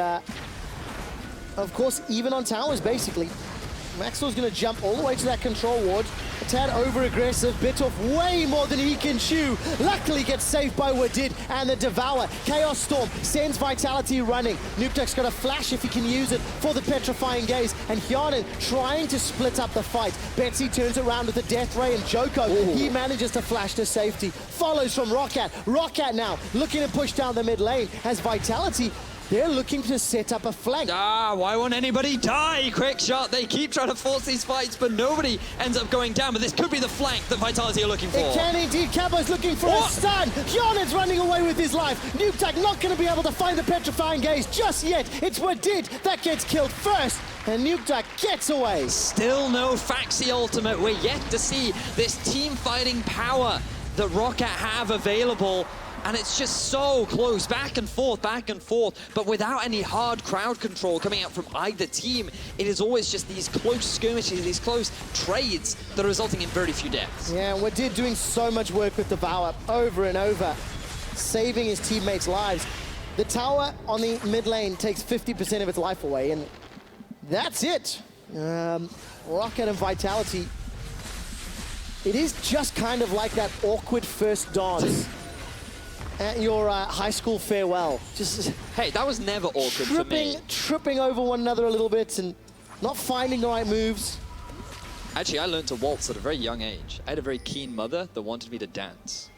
of course, even on towers, basically. Maxlore's going to jump all the way to that control ward. A tad over-aggressive, bit off way more than he can chew. Luckily gets saved by Wadid and the Devour. Chaos Storm sends Vitality running. Nukeduck's got a flash if he can use it for the Petrifying Gaze. And Hjarnan trying to split up the fight. Betsy turns around with a Death Ray, and Djoko, he manages to flash to safety. Follows from ROCCAT. ROCCAT now looking to push down the mid lane as Vitality, they're looking to set up a flank. Why won't anybody die? QuickShot, they keep trying to force these fights, but nobody ends up going down. But this could be the flank that Vitality are looking for. It can indeed. Cabo's looking for a stun. Hjarnan's running away with his life. Nukeduck not going to be able to find the Petrifying Gaze just yet. It's Wadid that gets killed first, and Nukeduck gets away. Still no Phaxi ultimate. We're yet to see this team fighting power that ROCCAT have available. And it's just so close, back and forth, but without any hard crowd control coming out from either team. It is always just these close skirmishes, these close trades that are resulting in very few deaths. Yeah, Wadid doing so much work with the Devour over and over, saving his teammates' lives. The tower on the mid lane takes 50% of its life away, and that's it. ROCCAT and Vitality. It is just kind of like that awkward first dance at your high school farewell. Just hey, that was never awkward for me. Tripping over one another a little bit and not finding the right moves. Actually, I learned to waltz at a very young age. I had a very keen mother that wanted me to dance.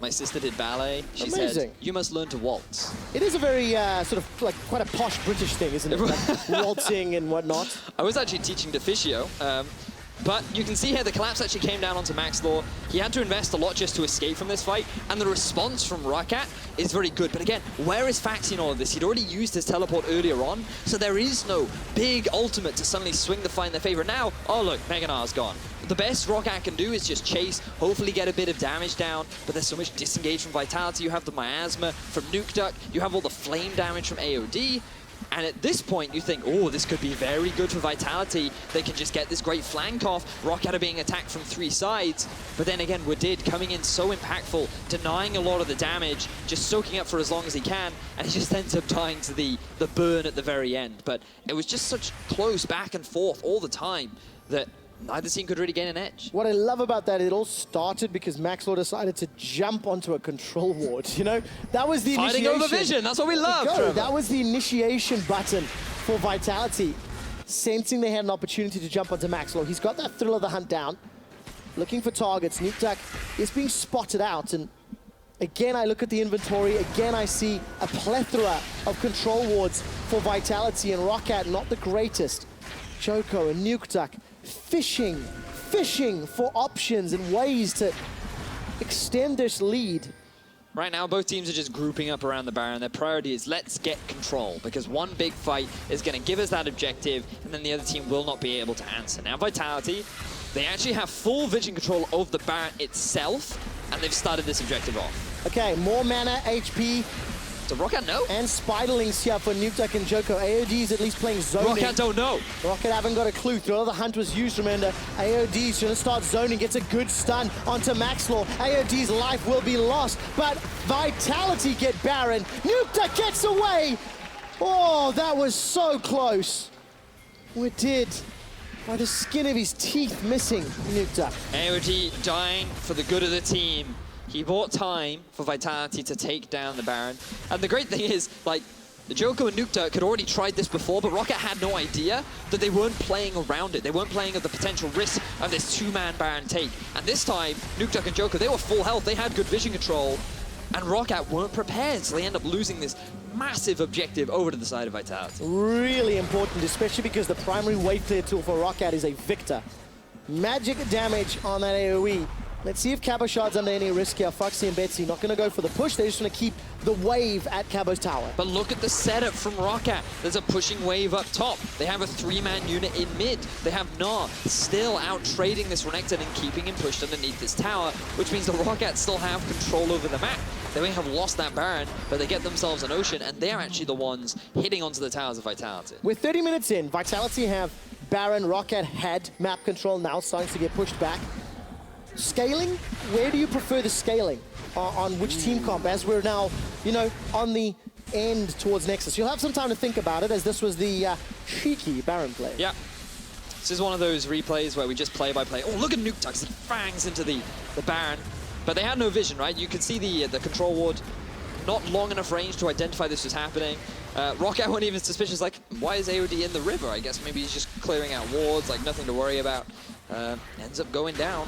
My sister did ballet. She said, you must learn to waltz. It is a very sort of like quite a posh British thing, isn't it? Like waltzing and whatnot. I was actually teaching Deficio. But you can see here the collapse actually came down onto Maxlore. He had to invest a lot just to escape from this fight, and the response from ROCCAT is very good. But again, where is Phaxi in all of this? He'd already used his teleport earlier on, so there is no big ultimate to suddenly swing the fight in their favor. Now, oh look, Gnar's gone. The best ROCCAT can do is just chase, hopefully get a bit of damage down, but there's so much disengage from Vitality. You have the miasma from Nukeduck, you have all the flame damage from AOD. And at this point, you think, oh, this could be very good for Vitality. They can just get this great flank off. ROCCAT are being attacked from 3 sides. But then again, Wadid coming in so impactful, denying a lot of the damage, just soaking up for as long as he can, and he just ends up dying to the burn at the very end. But it was just such close back and forth all the time that neither team could really gain an edge. What I love about that, it all started because Maxlore decided to jump onto a control ward, you know? That was the Fighting initiation. over vision, that's what we love, Trevor. That was the initiation button for Vitality. Sensing they had an opportunity to jump onto Maxlore. He's got that thrill of the hunt down. Looking for targets. Nukeduck is being spotted out, and again, I look at the inventory. Again, I see a plethora of control wards for Vitality, and ROCCAT not the greatest. Djoko and Nukeduck fishing for options and ways to extend this lead. Right now, both teams are just grouping up around the Baron. Their priority is let's get control, because one big fight is going to give us that objective, and then the other team will not be able to answer. Now, Vitality, they actually have full vision control of the Baron itself, and they've started this objective off. Okay, more mana, HP. So ROCCAT no? And Spiderlings here for Nukeduck and Djoko. AOD's at least playing zoning. ROCCAT don't know. ROCCAT haven't got a clue. Thrill of the Hunt was used, remember. AOD's gonna start zoning, gets a good stun onto Maxlore. AOD's life will be lost, but Vitality get Baron. Nukeduck gets away. Oh, that was so close. Wadid, by the skin of his teeth, missing Nukeduck. AOD dying for the good of the team. He bought time for Vitality to take down the Baron. And the great thing is, like, Djoko and Nukeduck had already tried this before, but ROCCAT had no idea that they weren't playing around it. They weren't playing at the potential risk of this two-man Baron take. And this time, Nukeduck and Djoko, they were full health, they had good vision control, and ROCCAT weren't prepared, so they end up losing this massive objective over to the side of Vitality. Really important, especially because the primary wave clear tool for ROCCAT is a Viktor. Magic damage on that AoE. Let's see if Cabochard's under any risk here. Phaxi and Betsy not going to go for the push. They're just going to keep the wave at Cabo's tower. But look at the setup from ROCCAT. There's a pushing wave up top. They have a three-man unit in mid. They have Gnar still out trading this Renekton and keeping him pushed underneath this tower, which means the ROCCAT still have control over the map. They may have lost that Baron, but they get themselves an Ocean, and they're actually the ones hitting onto the towers of Vitality. With 30 minutes in, Vitality have Baron. ROCCAT had map control, now starting to get pushed back. Scaling, where do you prefer the scaling on which team comp, as we're now, you know, on the end towards Nexus? You'll have some time to think about it, as this was the cheeky Baron play. Yeah. This is one of those replays where we just play by play. Oh, look at Nukeduck, he fangs into the Baron. But they had no vision, right? You could see the control ward, not long enough range to identify this was happening. ROCCAT weren't even suspicious, like, why is AOD in the river? I guess maybe he's just clearing out wards, like nothing to worry about. Ends up going down.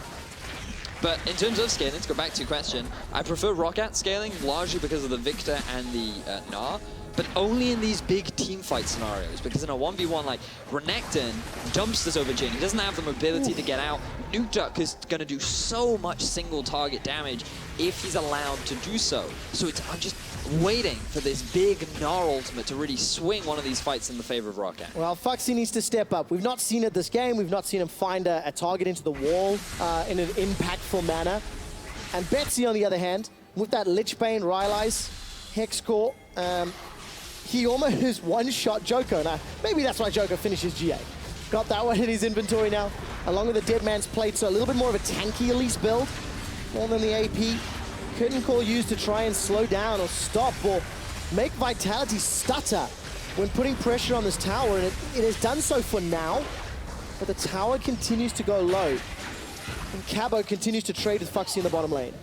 But in terms of scaling, to go back to your question, I prefer ROCCAT scaling largely because of the Viktor and the Gnar, but only in these big team fight scenarios, because in a 1v1, like, Renekton jumps this over Jhin. He doesn't have the mobility to get out. Nukeduck is going to do so much single target damage if he's allowed to do so. So I'm just waiting for this big Gnar ultimate to really swing one of these fights in the favor of ROCCAT. Well, Phaxi needs to step up. We've not seen it this game. We've not seen him find a target into the wall in an impactful manner. And Betsy, on the other hand, with that Lich Bane, Rylai's, Hex Core, he almost one-shot Djoko. Now, maybe that's why Djoko finishes GA. Got that one in his inventory now, along with the Dead Man's Plate, so a little bit more of a tanky Elise build, more than the AP. Curtain Call used to try and slow down or stop or make Vitality stutter when putting pressure on this tower, and it has done so for now, but the tower continues to go low, and Cabo continues to trade with Phaxi in the bottom lane.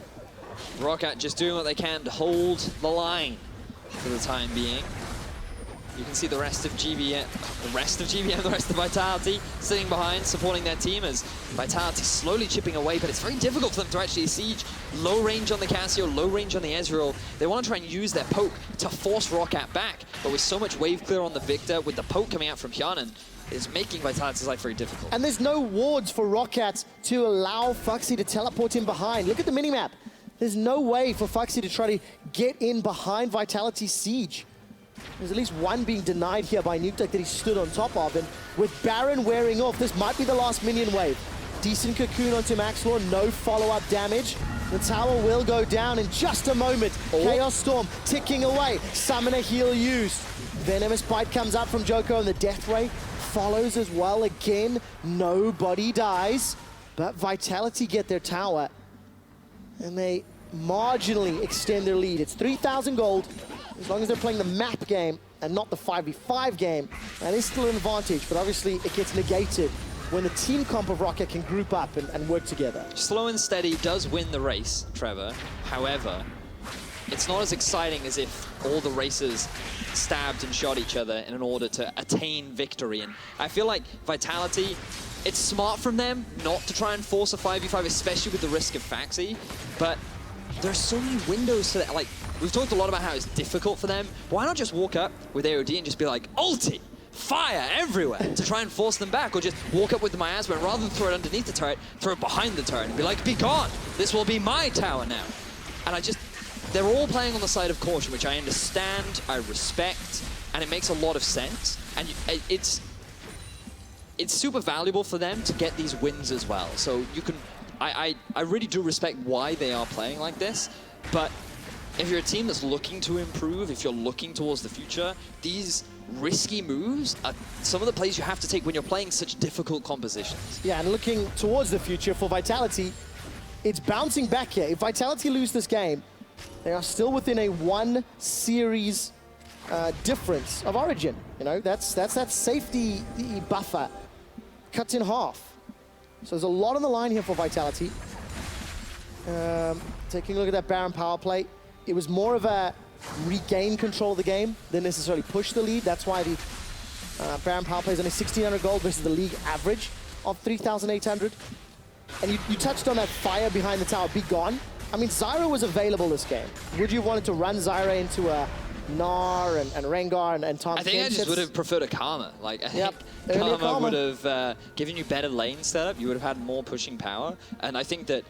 ROCCAT just doing what they can to hold the line for the time being. You can see the rest of GBM, the rest of Vitality sitting behind, supporting their team as Vitality slowly chipping away, but it's very difficult for them to actually siege. Low range on the Cassio, low range on the Ezreal. They want to try and use their poke to force ROCCAT back, but with so much wave clear on the Viktor, with the poke coming out from Hjarnan, is making Vitality's life very difficult. And there's no wards for ROCCAT to allow Phaxi to teleport in behind. Look at the minimap. There's no way for Phaxi to try to get in behind Vitality's siege. There's at least one being denied here by Nukeduck that he stood on top of, and with Baron wearing off, this might be the last minion wave. Decent cocoon onto Maxlore, no follow-up damage. The tower will go down in just a moment. Oh. Chaos Storm ticking away, Summoner Heal used. Venomous Bite comes up from Djoko, and the Death Ray follows as well. Again, nobody dies, but Vitality get their tower, and they marginally extend their lead. It's 3,000 gold. As long as they're playing the map game and not the 5v5 game, that is still an advantage, but obviously it gets negated when the team comp of ROCCAT can group up and work together. Slow and steady does win the race, Trevor. However, it's not as exciting as if all the racers stabbed and shot each other in order to attain victory. And I feel like Vitality, it's smart from them not to try and force a 5v5, especially with the risk of Phaxi. But there's so many windows to that. Like, we've talked a lot about how it's difficult for them. Why not just walk up with AOD and just be like, ulti, fire everywhere to try and force them back? Or just walk up with the miasma and rather than throw it underneath the turret, throw it behind the turret and be like, be gone. This will be my tower now. And they're all playing on the side of caution, which I understand, I respect, and it makes a lot of sense. And it's super valuable for them to get these wins as well. So you can, I really do respect why they are playing like this, but if you're a team that's looking to improve, if you're looking towards the future, these risky moves are some of the plays you have to take when you're playing such difficult compositions. Yeah, and looking towards the future for Vitality, it's bouncing back here. If Vitality lose this game, they are still within a 1 series difference of Origin. You know, that's that safety buffer cuts in half. So there's a lot on the line here for Vitality. Taking a look at that Baron power play, it was more of a regain control of the game than necessarily push the lead. That's why the Baron power play is only 1,600 gold versus the league average of 3,800. And you touched on that fire behind the tower, be gone. I mean, Zyra was available this game. Would you have wanted to run Zyra into a Gnar and Rengar and Tahm Kench? I think I just would have preferred a Karma. Like, I think Karma would have given you better lane setup. You would have had more pushing power. And I think that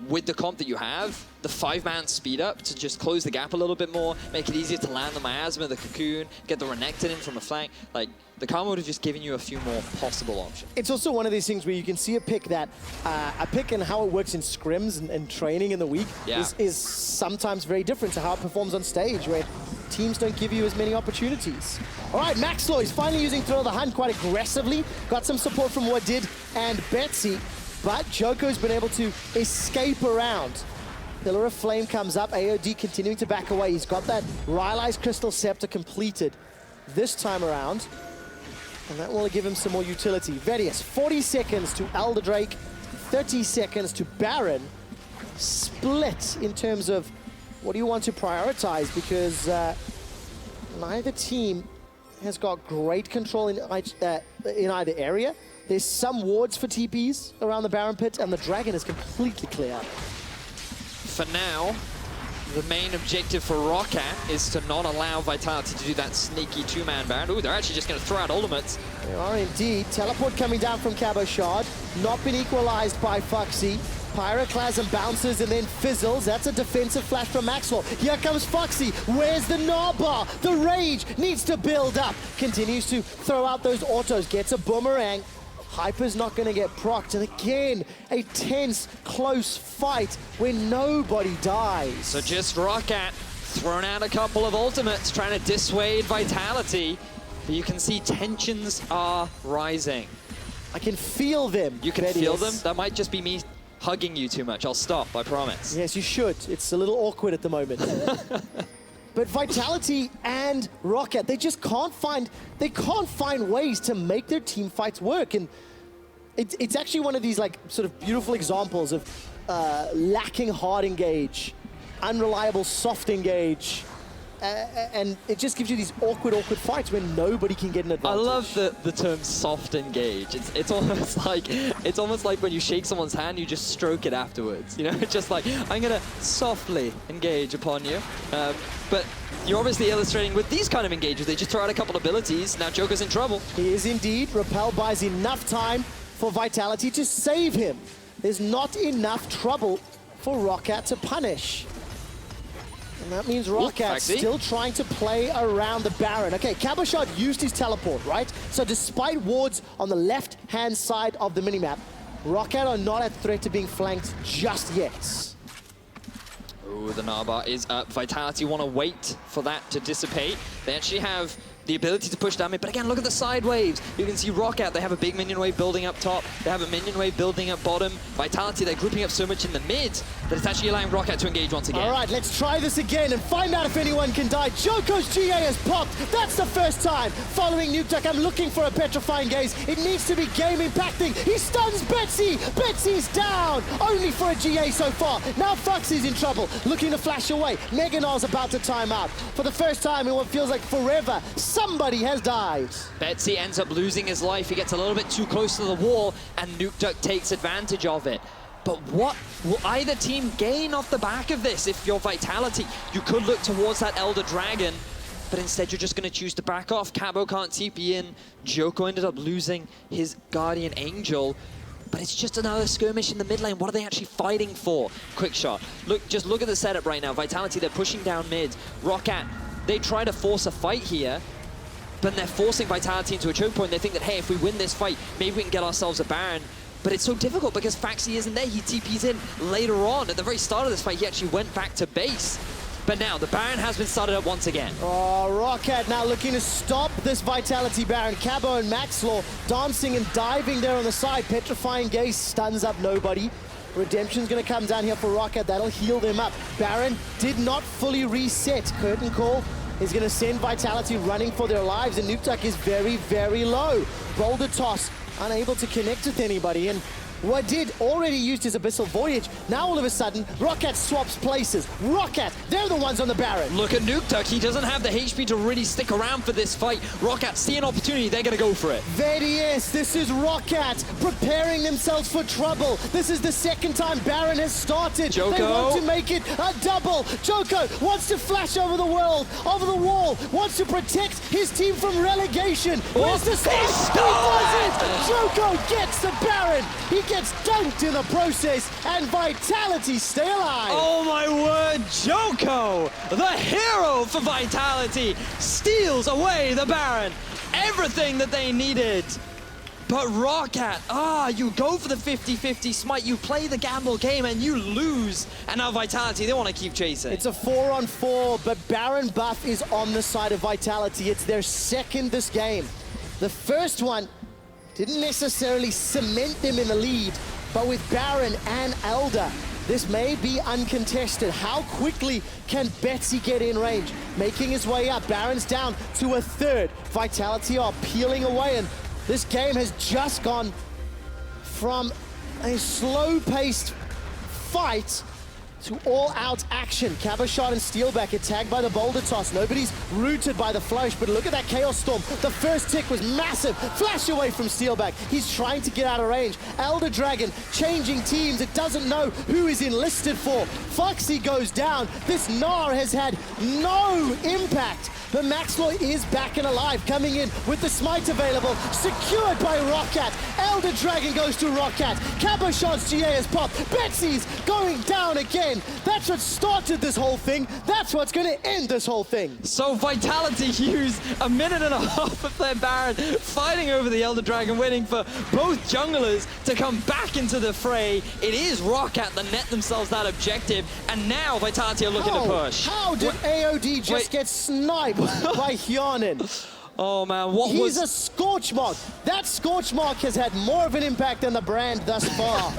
with the comp that you have, the 5-man speed up to just close the gap a little bit more, make it easier to land the miasma, the cocoon, get the Renekton in from the flank. Like, the Karma would have just given you a few more possible options. It's also one of these things where you can see a pick that, a pick and how it works in scrims and training in the week is sometimes very different to how it performs on stage, where teams don't give you as many opportunities. All right, Maxlore is finally using Thrill of the Hunt quite aggressively. Got some support from Wadid and Betsy, but Djoko's been able to escape around. Pillar of Flame comes up, AOD continuing to back away. He's got that Rylai's Crystal Scepter completed this time around, and that will give him some more utility. Vedius, 40 seconds to Elder Drake, 30 seconds to Baron. Split in terms of what do you want to prioritize, because neither team has got great control in either area. There's some wards for TPs around the Baron pit, and the Dragon is completely clear. For now, the main objective for ROCCAT is to not allow Vitality to do that sneaky 2-man Baron. Ooh, they're actually just going to throw out ultimates. They are indeed. Teleport coming down from Cabochard. Not been equalized by Phaxi. Pyroclasm bounces and then fizzles. That's a defensive flash from Maxlore. Here comes Phaxi. Where's the Gnar? The rage needs to build up. Continues to throw out those autos. Gets a boomerang. Hyper's not going to get procced. And again, a tense, close fight where nobody dies. So just ROCCAT throwing out a couple of ultimates, trying to dissuade Vitality. But you can see tensions are rising. I can feel them. You can feel them? That might just be me hugging you too much. I'll stop, I promise. Yes, you should. It's a little awkward at the moment. But Vitality and ROCCAT, they just can't find ways to make their team fights work. And it's actually one of these like sort of beautiful examples of lacking hard engage, unreliable soft engage, and it just gives you these awkward fights where nobody can get an advantage. I love the term soft engage. It's almost like when you shake someone's hand, you just stroke it afterwards. You know, it's just like, I'm gonna softly engage upon you. But you're obviously illustrating with these kind of engages, they just throw out a couple abilities. Now Djoko's in trouble. He is indeed. Repel buys enough time for Vitality to save him. There's not enough trouble for ROCCAT to punish. And that means ROCCAT still trying to play around the Baron. Okay, Cabochard used his teleport, right? So despite wards on the left-hand side of the minimap, ROCCAT are not at threat to being flanked just yet. Oh, the Gnar is up. Vitality want to wait for that to dissipate. They actually have the ability to push damage. But again, look at the side waves. You can see ROCCAT, they have a big minion wave building up top. They have a minion wave building up bottom. Vitality, they're grouping up so much in the mid that it's actually allowing ROCCAT to engage once again. All right, let's try this again and find out if anyone can die. Djoko's GA has popped. That's the first time. Following Nukeduck, I'm looking for a petrifying gaze. It needs to be game impacting. He stuns Betsy. Betsy's down. Only for a GA so far. Now Phaxi's in trouble, looking to flash away. Gnar's about to time out. For the first time in what feels like forever, somebody has died. Betsy ends up losing his life. He gets a little bit too close to the wall, and Nukeduck takes advantage of it. But what will either team gain off the back of this? If you're Vitality, you could look towards that Elder Dragon, but instead you're just going to choose to back off. Cabo can't TP in. Djoko ended up losing his Guardian Angel. But it's just another skirmish in the mid lane. What are they actually fighting for? QuickShot. Just look at the setup right now. Vitality, they're pushing down mid. ROCCAT, they try to force a fight here, but they're forcing Vitality into a choke point. They think that, hey, if we win this fight, maybe we can get ourselves a Baron. But it's so difficult because Phaxi isn't there. He TP's in later on. At the very start of this fight, he actually went back to base. But now, the Baron has been started up once again. Oh, ROCCAT now looking to stop this Vitality Baron. Cabo and Maxlore dancing and diving there on the side. Petrifying Gaze stuns up nobody. Redemption's going to come down here for ROCCAT. That'll heal them up. Baron did not fully reset. Curtain Call is going to send Vitality running for their lives, and Nukeduck is very, very low. Boulder Toss, unable to connect with anybody, and Wadid already used his Abyssal Voyage. Now all of a sudden, ROCCAT swaps places. ROCCAT, they're the ones on the Baron. Look at Nukeduck. He doesn't have the HP to really stick around for this fight. ROCCAT see an opportunity. They're going to go for it. Vedius, this is ROCCAT preparing themselves for trouble. This is the second time Baron has started. Djoko. They want to make it a double. Djoko wants to flash over the wall, wants to protect his team from relegation. Where's the smash? He does it! Djoko gets the Baron. He gets dunked in the process, and Vitality stay alive. Oh my word, Djoko, the hero for Vitality, steals away the Baron. Everything that they needed. But ROCCAT, you go for the 50-50 smite, you play the gamble game and you lose. And now Vitality, they want to keep chasing. It's a 4-on-4, but Baron buff is on the side of Vitality. It's their second this game. The first one didn't necessarily cement them in the lead, but with Baron and Elder, this may be uncontested. How quickly can Betsy get in range? Making his way up, Baron's down to a third. Vitality are peeling away, and this game has just gone from a slow-paced fight to all-out action. Cabochard and Steelback are tagged by the Boulder Toss. Nobody's rooted by the Flourish, but look at that Chaos Storm. The first tick was massive. Flash away from Steelback. He's trying to get out of range. Elder Dragon changing teams. It doesn't know who is enlisted for. Phaxi goes down. This Gnar has had no impact, but Maxlore is back and alive, coming in with the smite available, secured by ROCCAT. Elder Dragon goes to ROCCAT. Cabochard's GA has popped. Betsy's going down again. That's what started this whole thing. That's what's going to end this whole thing. So Vitality used a minute and a half of their Baron fighting over the Elder Dragon, waiting for both junglers to come back into the fray. It is ROCCAT that net themselves that objective, and now Vitality are looking to push. How did AOD just get sniped by Hjarnan? Oh man, He's a Scorch Mark. That Scorch Mark has had more of an impact than the brand thus far.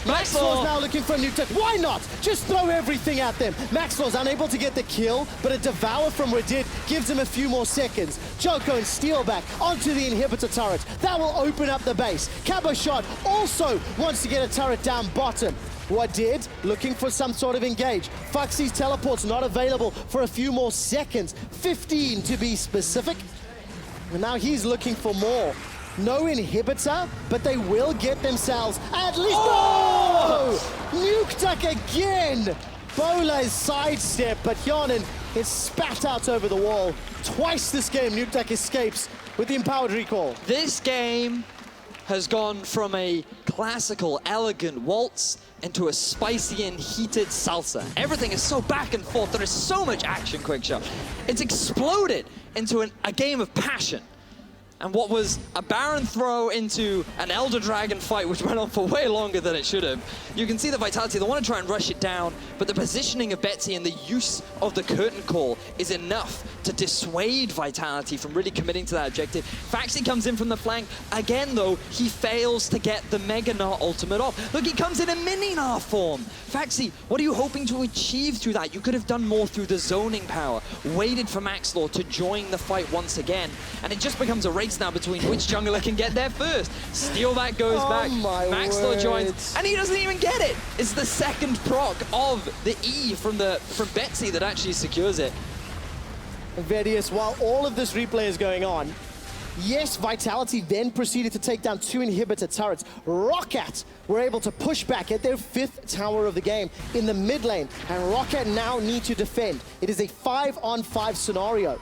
Maxlore's now looking for a Nukeduck. Why not? Just throw everything at them. Maxlore's unable to get the kill, but a Devour from Wadid gives him a few more seconds. Djoko and Steelback onto the inhibitor turret. That will open up the base. Cabochard also wants to get a turret down bottom. Wadid looking for some sort of engage. Phaxi's teleport's not available for a few more seconds. 15 to be specific. And now he's looking for more. No inhibitor, but they will get themselves at least... Oh! Nukeduck again! Bola is sidestep, but Hjarnan is spat out over the wall. Twice this game, Nukeduck escapes with the empowered recall. This game has gone from a classical, elegant waltz into a spicy and heated salsa. Everything is so back and forth. There is so much action, QuickShot. It's exploded into a game of passion. And what was a Baron throw into an Elder Dragon fight, which went on for way longer than it should have. You can see the Vitality, they want to try and rush it down, but the positioning of Betsy and the use of the curtain call is enough to dissuade Vitality from really committing to that objective. Phaxi comes in from the flank. Again, though, he fails to get the Mega Gnar ultimate off. Look, he comes in Mini Gnar form. Phaxi, what are you hoping to achieve through that? You could have done more through the zoning power, waited for Maxlore to join the fight once again, and it just becomes a race now between which jungler can get there first. Steelback goes back, Maxlore joins, and he doesn't even get it. It's the second proc of the E from Betsy that actually secures it. Vedius, while all of this replay is going on, yes, Vitality then proceeded to take down 2 inhibitor turrets. ROCCAT were able to push back at their 5th tower of the game in the mid lane, and ROCCAT now need to defend. It is a 5-on-5 scenario.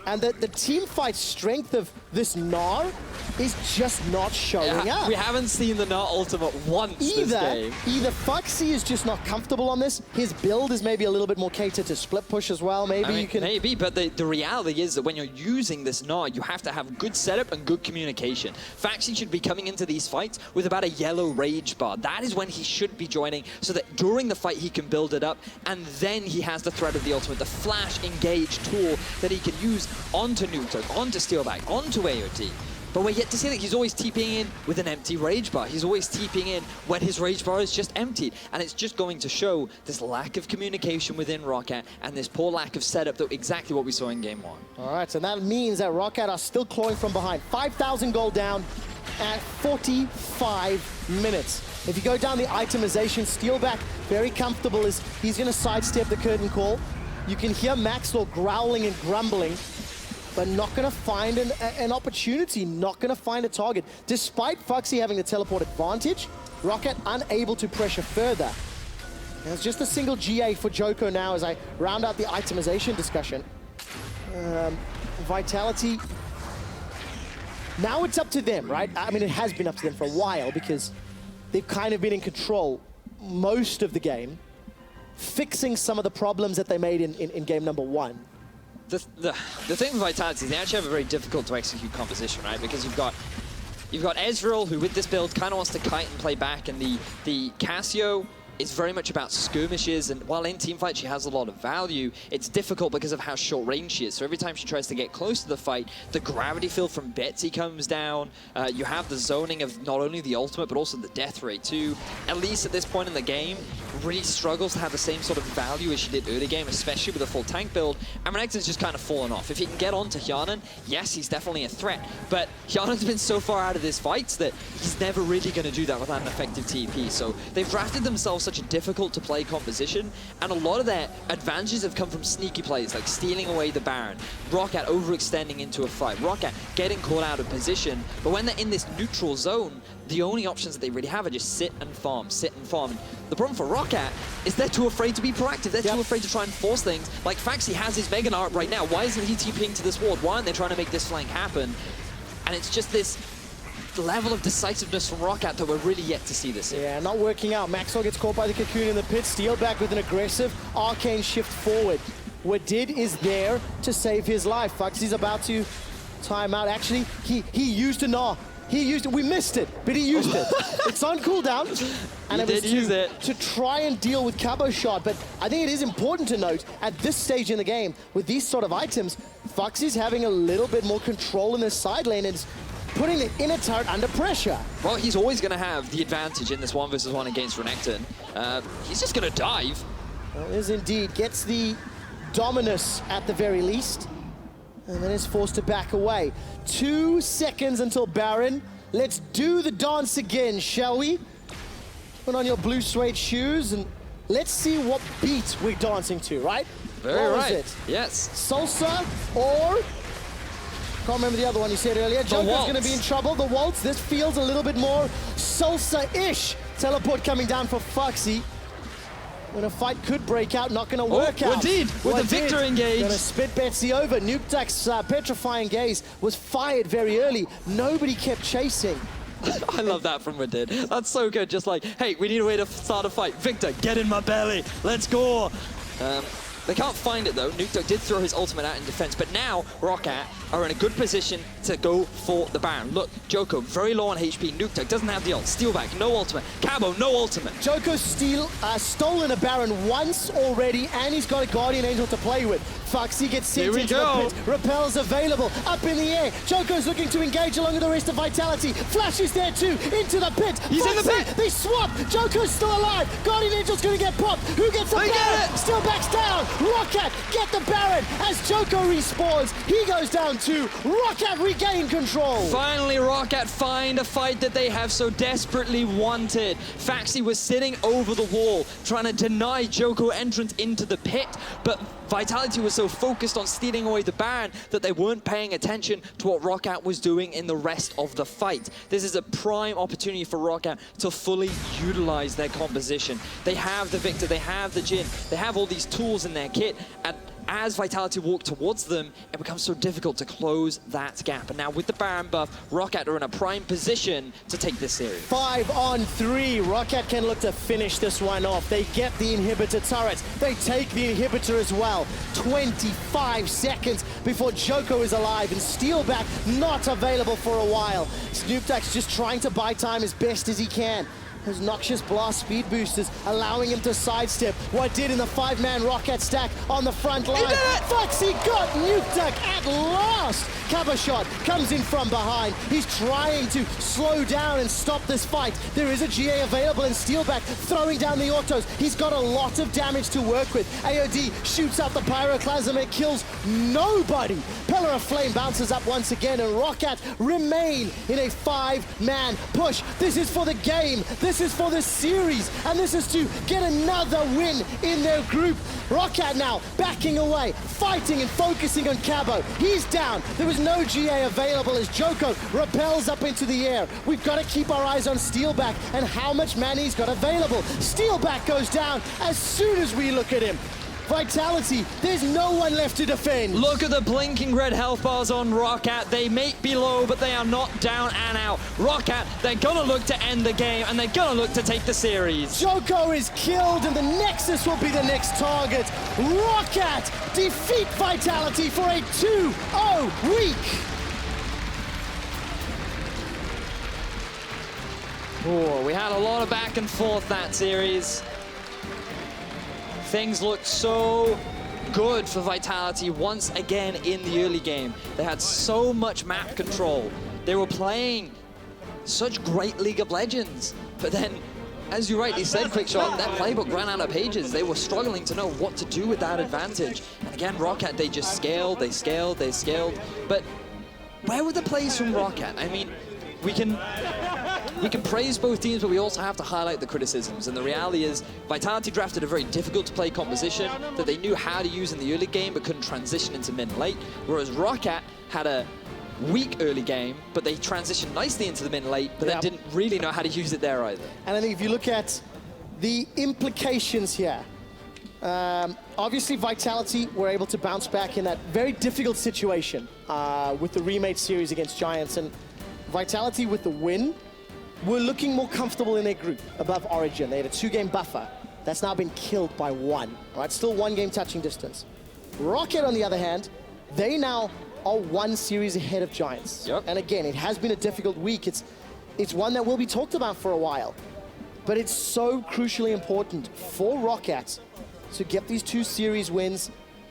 And the team fight strength of this Gnar is just not showing up. We haven't seen the Gnar ultimate once this game. Either Phaxi is just not comfortable on this. His build is maybe a little bit more catered to split push as well. Maybe you can... Maybe, but the reality is that when you're using this Gnar, you have to have good setup and good communication. Phaxi should be coming into these fights with about a yellow rage bar. That is when he should be joining, so that during the fight he can build it up, and then he has the threat of the ultimate, the flash engage tool that he can use onto Nukeduck, onto Steelback, onto AOT. But we're yet to see that he's always TPing in with an empty rage bar. He's always TPing in when his rage bar is just emptied. And it's just going to show this lack of communication within ROCCAT and this poor lack of setup, that exactly what we saw in game 1. All right, so that means that ROCCAT are still clawing from behind. 5,000 gold down at 45 minutes. If you go down the itemization, Steelback very comfortable as he's going to sidestep the curtain call. You can hear Maxlore growling and grumbling, but not going to find an opportunity, not going to find a target. Despite Phaxi having the teleport advantage, ROCCAT unable to pressure further. There's just a single GA for Djoko now as I round out the itemization discussion. Vitality, now it's up to them, right? I mean, it has been up to them for a while because they've kind of been in control most of the game, fixing some of the problems that they made in game number 1. The thing with Vitality is they actually have a very difficult to execute composition, right? Because you've got Ezreal, who with this build kind of wants to kite and play back, and the Cassio is very much about skirmishes, and while in teamfight she has a lot of value, it's difficult because of how short range she is. So every time she tries to get close to the fight, the gravity field from Betsy comes down. You have the zoning of not only the ultimate, but also the death rate too. Elise at this point in the game really struggles to have the same sort of value as she did early game, especially with a full tank build. And Renekton's just kind of fallen off. If he can get onto Hjarnan, yes, he's definitely a threat, but Hjarnan's been so far out of this fight that he's never really going to do that without an effective TP. So they've drafted themselves such a difficult to play composition, and a lot of their advantages have come from sneaky plays, like stealing away the Baron, ROCCAT overextending into a fight, ROCCAT getting caught out of position. But when they're in this neutral zone, the only options that they really have are just sit and farm, sit and farm. The problem for ROCCAT is they're too afraid to be proactive. They're too afraid to try and force things. Like Phaxi has his Mega Gnar up right now. Why isn't he TPing to this ward? Why aren't they trying to make this flank happen? And it's just this level of decisiveness from ROCCAT that we're really yet to see this year. Yeah, not working out. Maxwell gets caught by the cocoon in the pit. Steelback with an aggressive arcane shift forward. Wadid is there to save his life. Phaxi's about to time out. Actually, he used a Gnar. He used it. We missed it, but he used it. It's on cooldown. And he did use it to try and deal with Cabochard. But I think it is important to note, at this stage in the game, with these sort of items, Phaxi's having a little bit more control in this side lane and putting the inner turret under pressure. Well, he's always going to have the advantage in this 1v1 against Renekton. He's just going to dive. Well, is indeed. Gets the Dominus at the very least. And then is forced to back away. 2 seconds until Baron. Let's do the dance again, shall we? Put on your blue suede shoes and let's see what beat we're dancing to, right? Very what right. was it? Yes. Salsa or... Can't remember the other one you said earlier. Djoko's going to be in trouble. The waltz. This feels a little bit more salsa-ish. Teleport coming down for Phaxi. When a fight could break out, not going to work out. Wadid with the Viktor engage. Going to spit Betsy over. Nukeduck's petrifying gaze was fired very early. Nobody kept chasing. I love that from Wadid. That's so good. Just like, hey, we need a way to start a fight. Viktor, get in my belly. Let's go. They can't find it though. Nukeduck did throw his ultimate out in defense, but now ROCCAT are in a good position to go for the Baron. Look, Djoko very low on HP. Nukeduck doesn't have the ult. Steelback, no ultimate. Cabo, no ultimate. Djoko's stolen a Baron once already, and he's got a Guardian Angel to play with. Phaxi gets sent into the pit. Repel's available. Up in the air. Djoko's looking to engage along with the rest of Vitality. Flash is there too. Into the pit. He's in the pit. They swap. Djoko's still alive. Guardian Angel's going to get popped. Who gets the Baron? Steelback's down. ROCCAT get the Baron as Djoko respawns. He goes down too. ROCCAT regain control. Finally, ROCCAT find a fight that they have so desperately wanted. Phaxi was sitting over the wall, trying to deny Djoko entrance into the pit, but Vitality was so focused on stealing away the Baron that they weren't paying attention to what ROCCAT was doing in the rest of the fight. This is a prime opportunity for ROCCAT to fully utilize their composition. They have the Viktor, they have the Jhin, they have all these tools in their kit, and as Vitality walk towards them, it becomes so difficult to close that gap. And now with the Baron buff, ROCCAT are in a prime position to take this series. 5 on 3. ROCCAT can look to finish this one off. They get the inhibitor turret. They take the inhibitor as well. 25 seconds before Djoko is alive, and Steelback not available for a while. Nukeduck's just trying to buy time as best as he can. His Noxious Blast speed boosters allowing him to sidestep. Wadid in the 5-man ROCCAT stack on the front line. Phaxi got Nukeduck at last. Cabochard comes in from behind. He's trying to slow down and stop this fight. There is a GA available and Steelback throwing down the autos. He's got a lot of damage to work with. AOD shoots out the Pyroclasm. It kills nobody. Pillar of Flame bounces up once again, and ROCCAT remain in a 5-man push. This is for the game. This is for the series, and this is to get another win in their group. ROCCAT now backing away, fighting and focusing on Cabo. He's down. There was no GA available as Djoko repels up into the air. We've got to keep our eyes on Steelback and how much mana he's got available. Steelback goes down as soon as we look at him. Vitality, there's no one left to defend. Look at the blinking red health bars on ROCCAT. They may be low, but they are not down and out. ROCCAT, they're gonna look to end the game, and they're gonna look to take the series. Djoko is killed, and the Nexus will be the next target. ROCCAT defeat Vitality for a 2-0 week. Oh, we had a lot of back and forth that series. Things looked so good for Vitality once again in the early game. They had so much map control. They were playing such great League of Legends. But then, as you rightly said, QuickShot, that playbook ran out of pages. They were struggling to know what to do with that advantage. And again, ROCCAT, they just scaled, they scaled, they scaled. But where were the plays from ROCCAT? I mean, we can praise both teams, but we also have to highlight the criticisms. And the reality is, Vitality drafted a very difficult-to-play composition that they knew how to use in the early game, but couldn't transition into mid and late. Whereas ROCCAT had a weak early game, but they transitioned nicely into the mid and late, but then didn't really know how to use it there either. And I think if you look at the implications here, obviously Vitality were able to bounce back in that very difficult situation with the remade series against Giants, and Vitality with the win were looking more comfortable in their group above Origin. They had a 2-game buffer that's now been killed by 1, right? Still 1 game touching distance. ROCCAT, on the other hand, they now are 1 series ahead of Giants. Yep. And again, it has been a difficult week. It's one that will be talked about for a while, but it's so crucially important for ROCCAT to get these 2 series wins.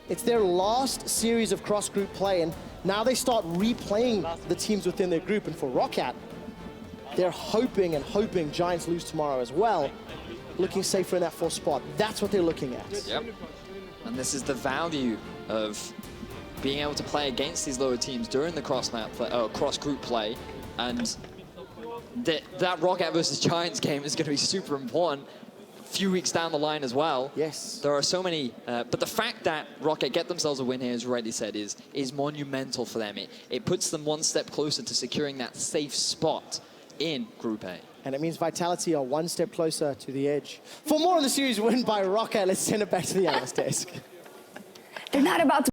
It's their last series of cross-group play, and now they start replaying the teams within their group. And for ROCCAT, they're hoping and hoping Giants lose tomorrow as well, looking safer in that 4th spot. That's what they're looking at. Yep. And this is the value of being able to play against these lower teams during the cross-group play. And that ROCCAT versus Giants game is going to be super important a few weeks down the line as well. Yes. There are so many, but the fact that ROCCAT get themselves a win here, as rightly said, is monumental for them. It puts them 1 step closer to securing that safe spot in Group A. And it means Vitality are 1 step closer to the edge. For more on the series win by ROCCAT, let's send it back to the analyst desk. They're not about to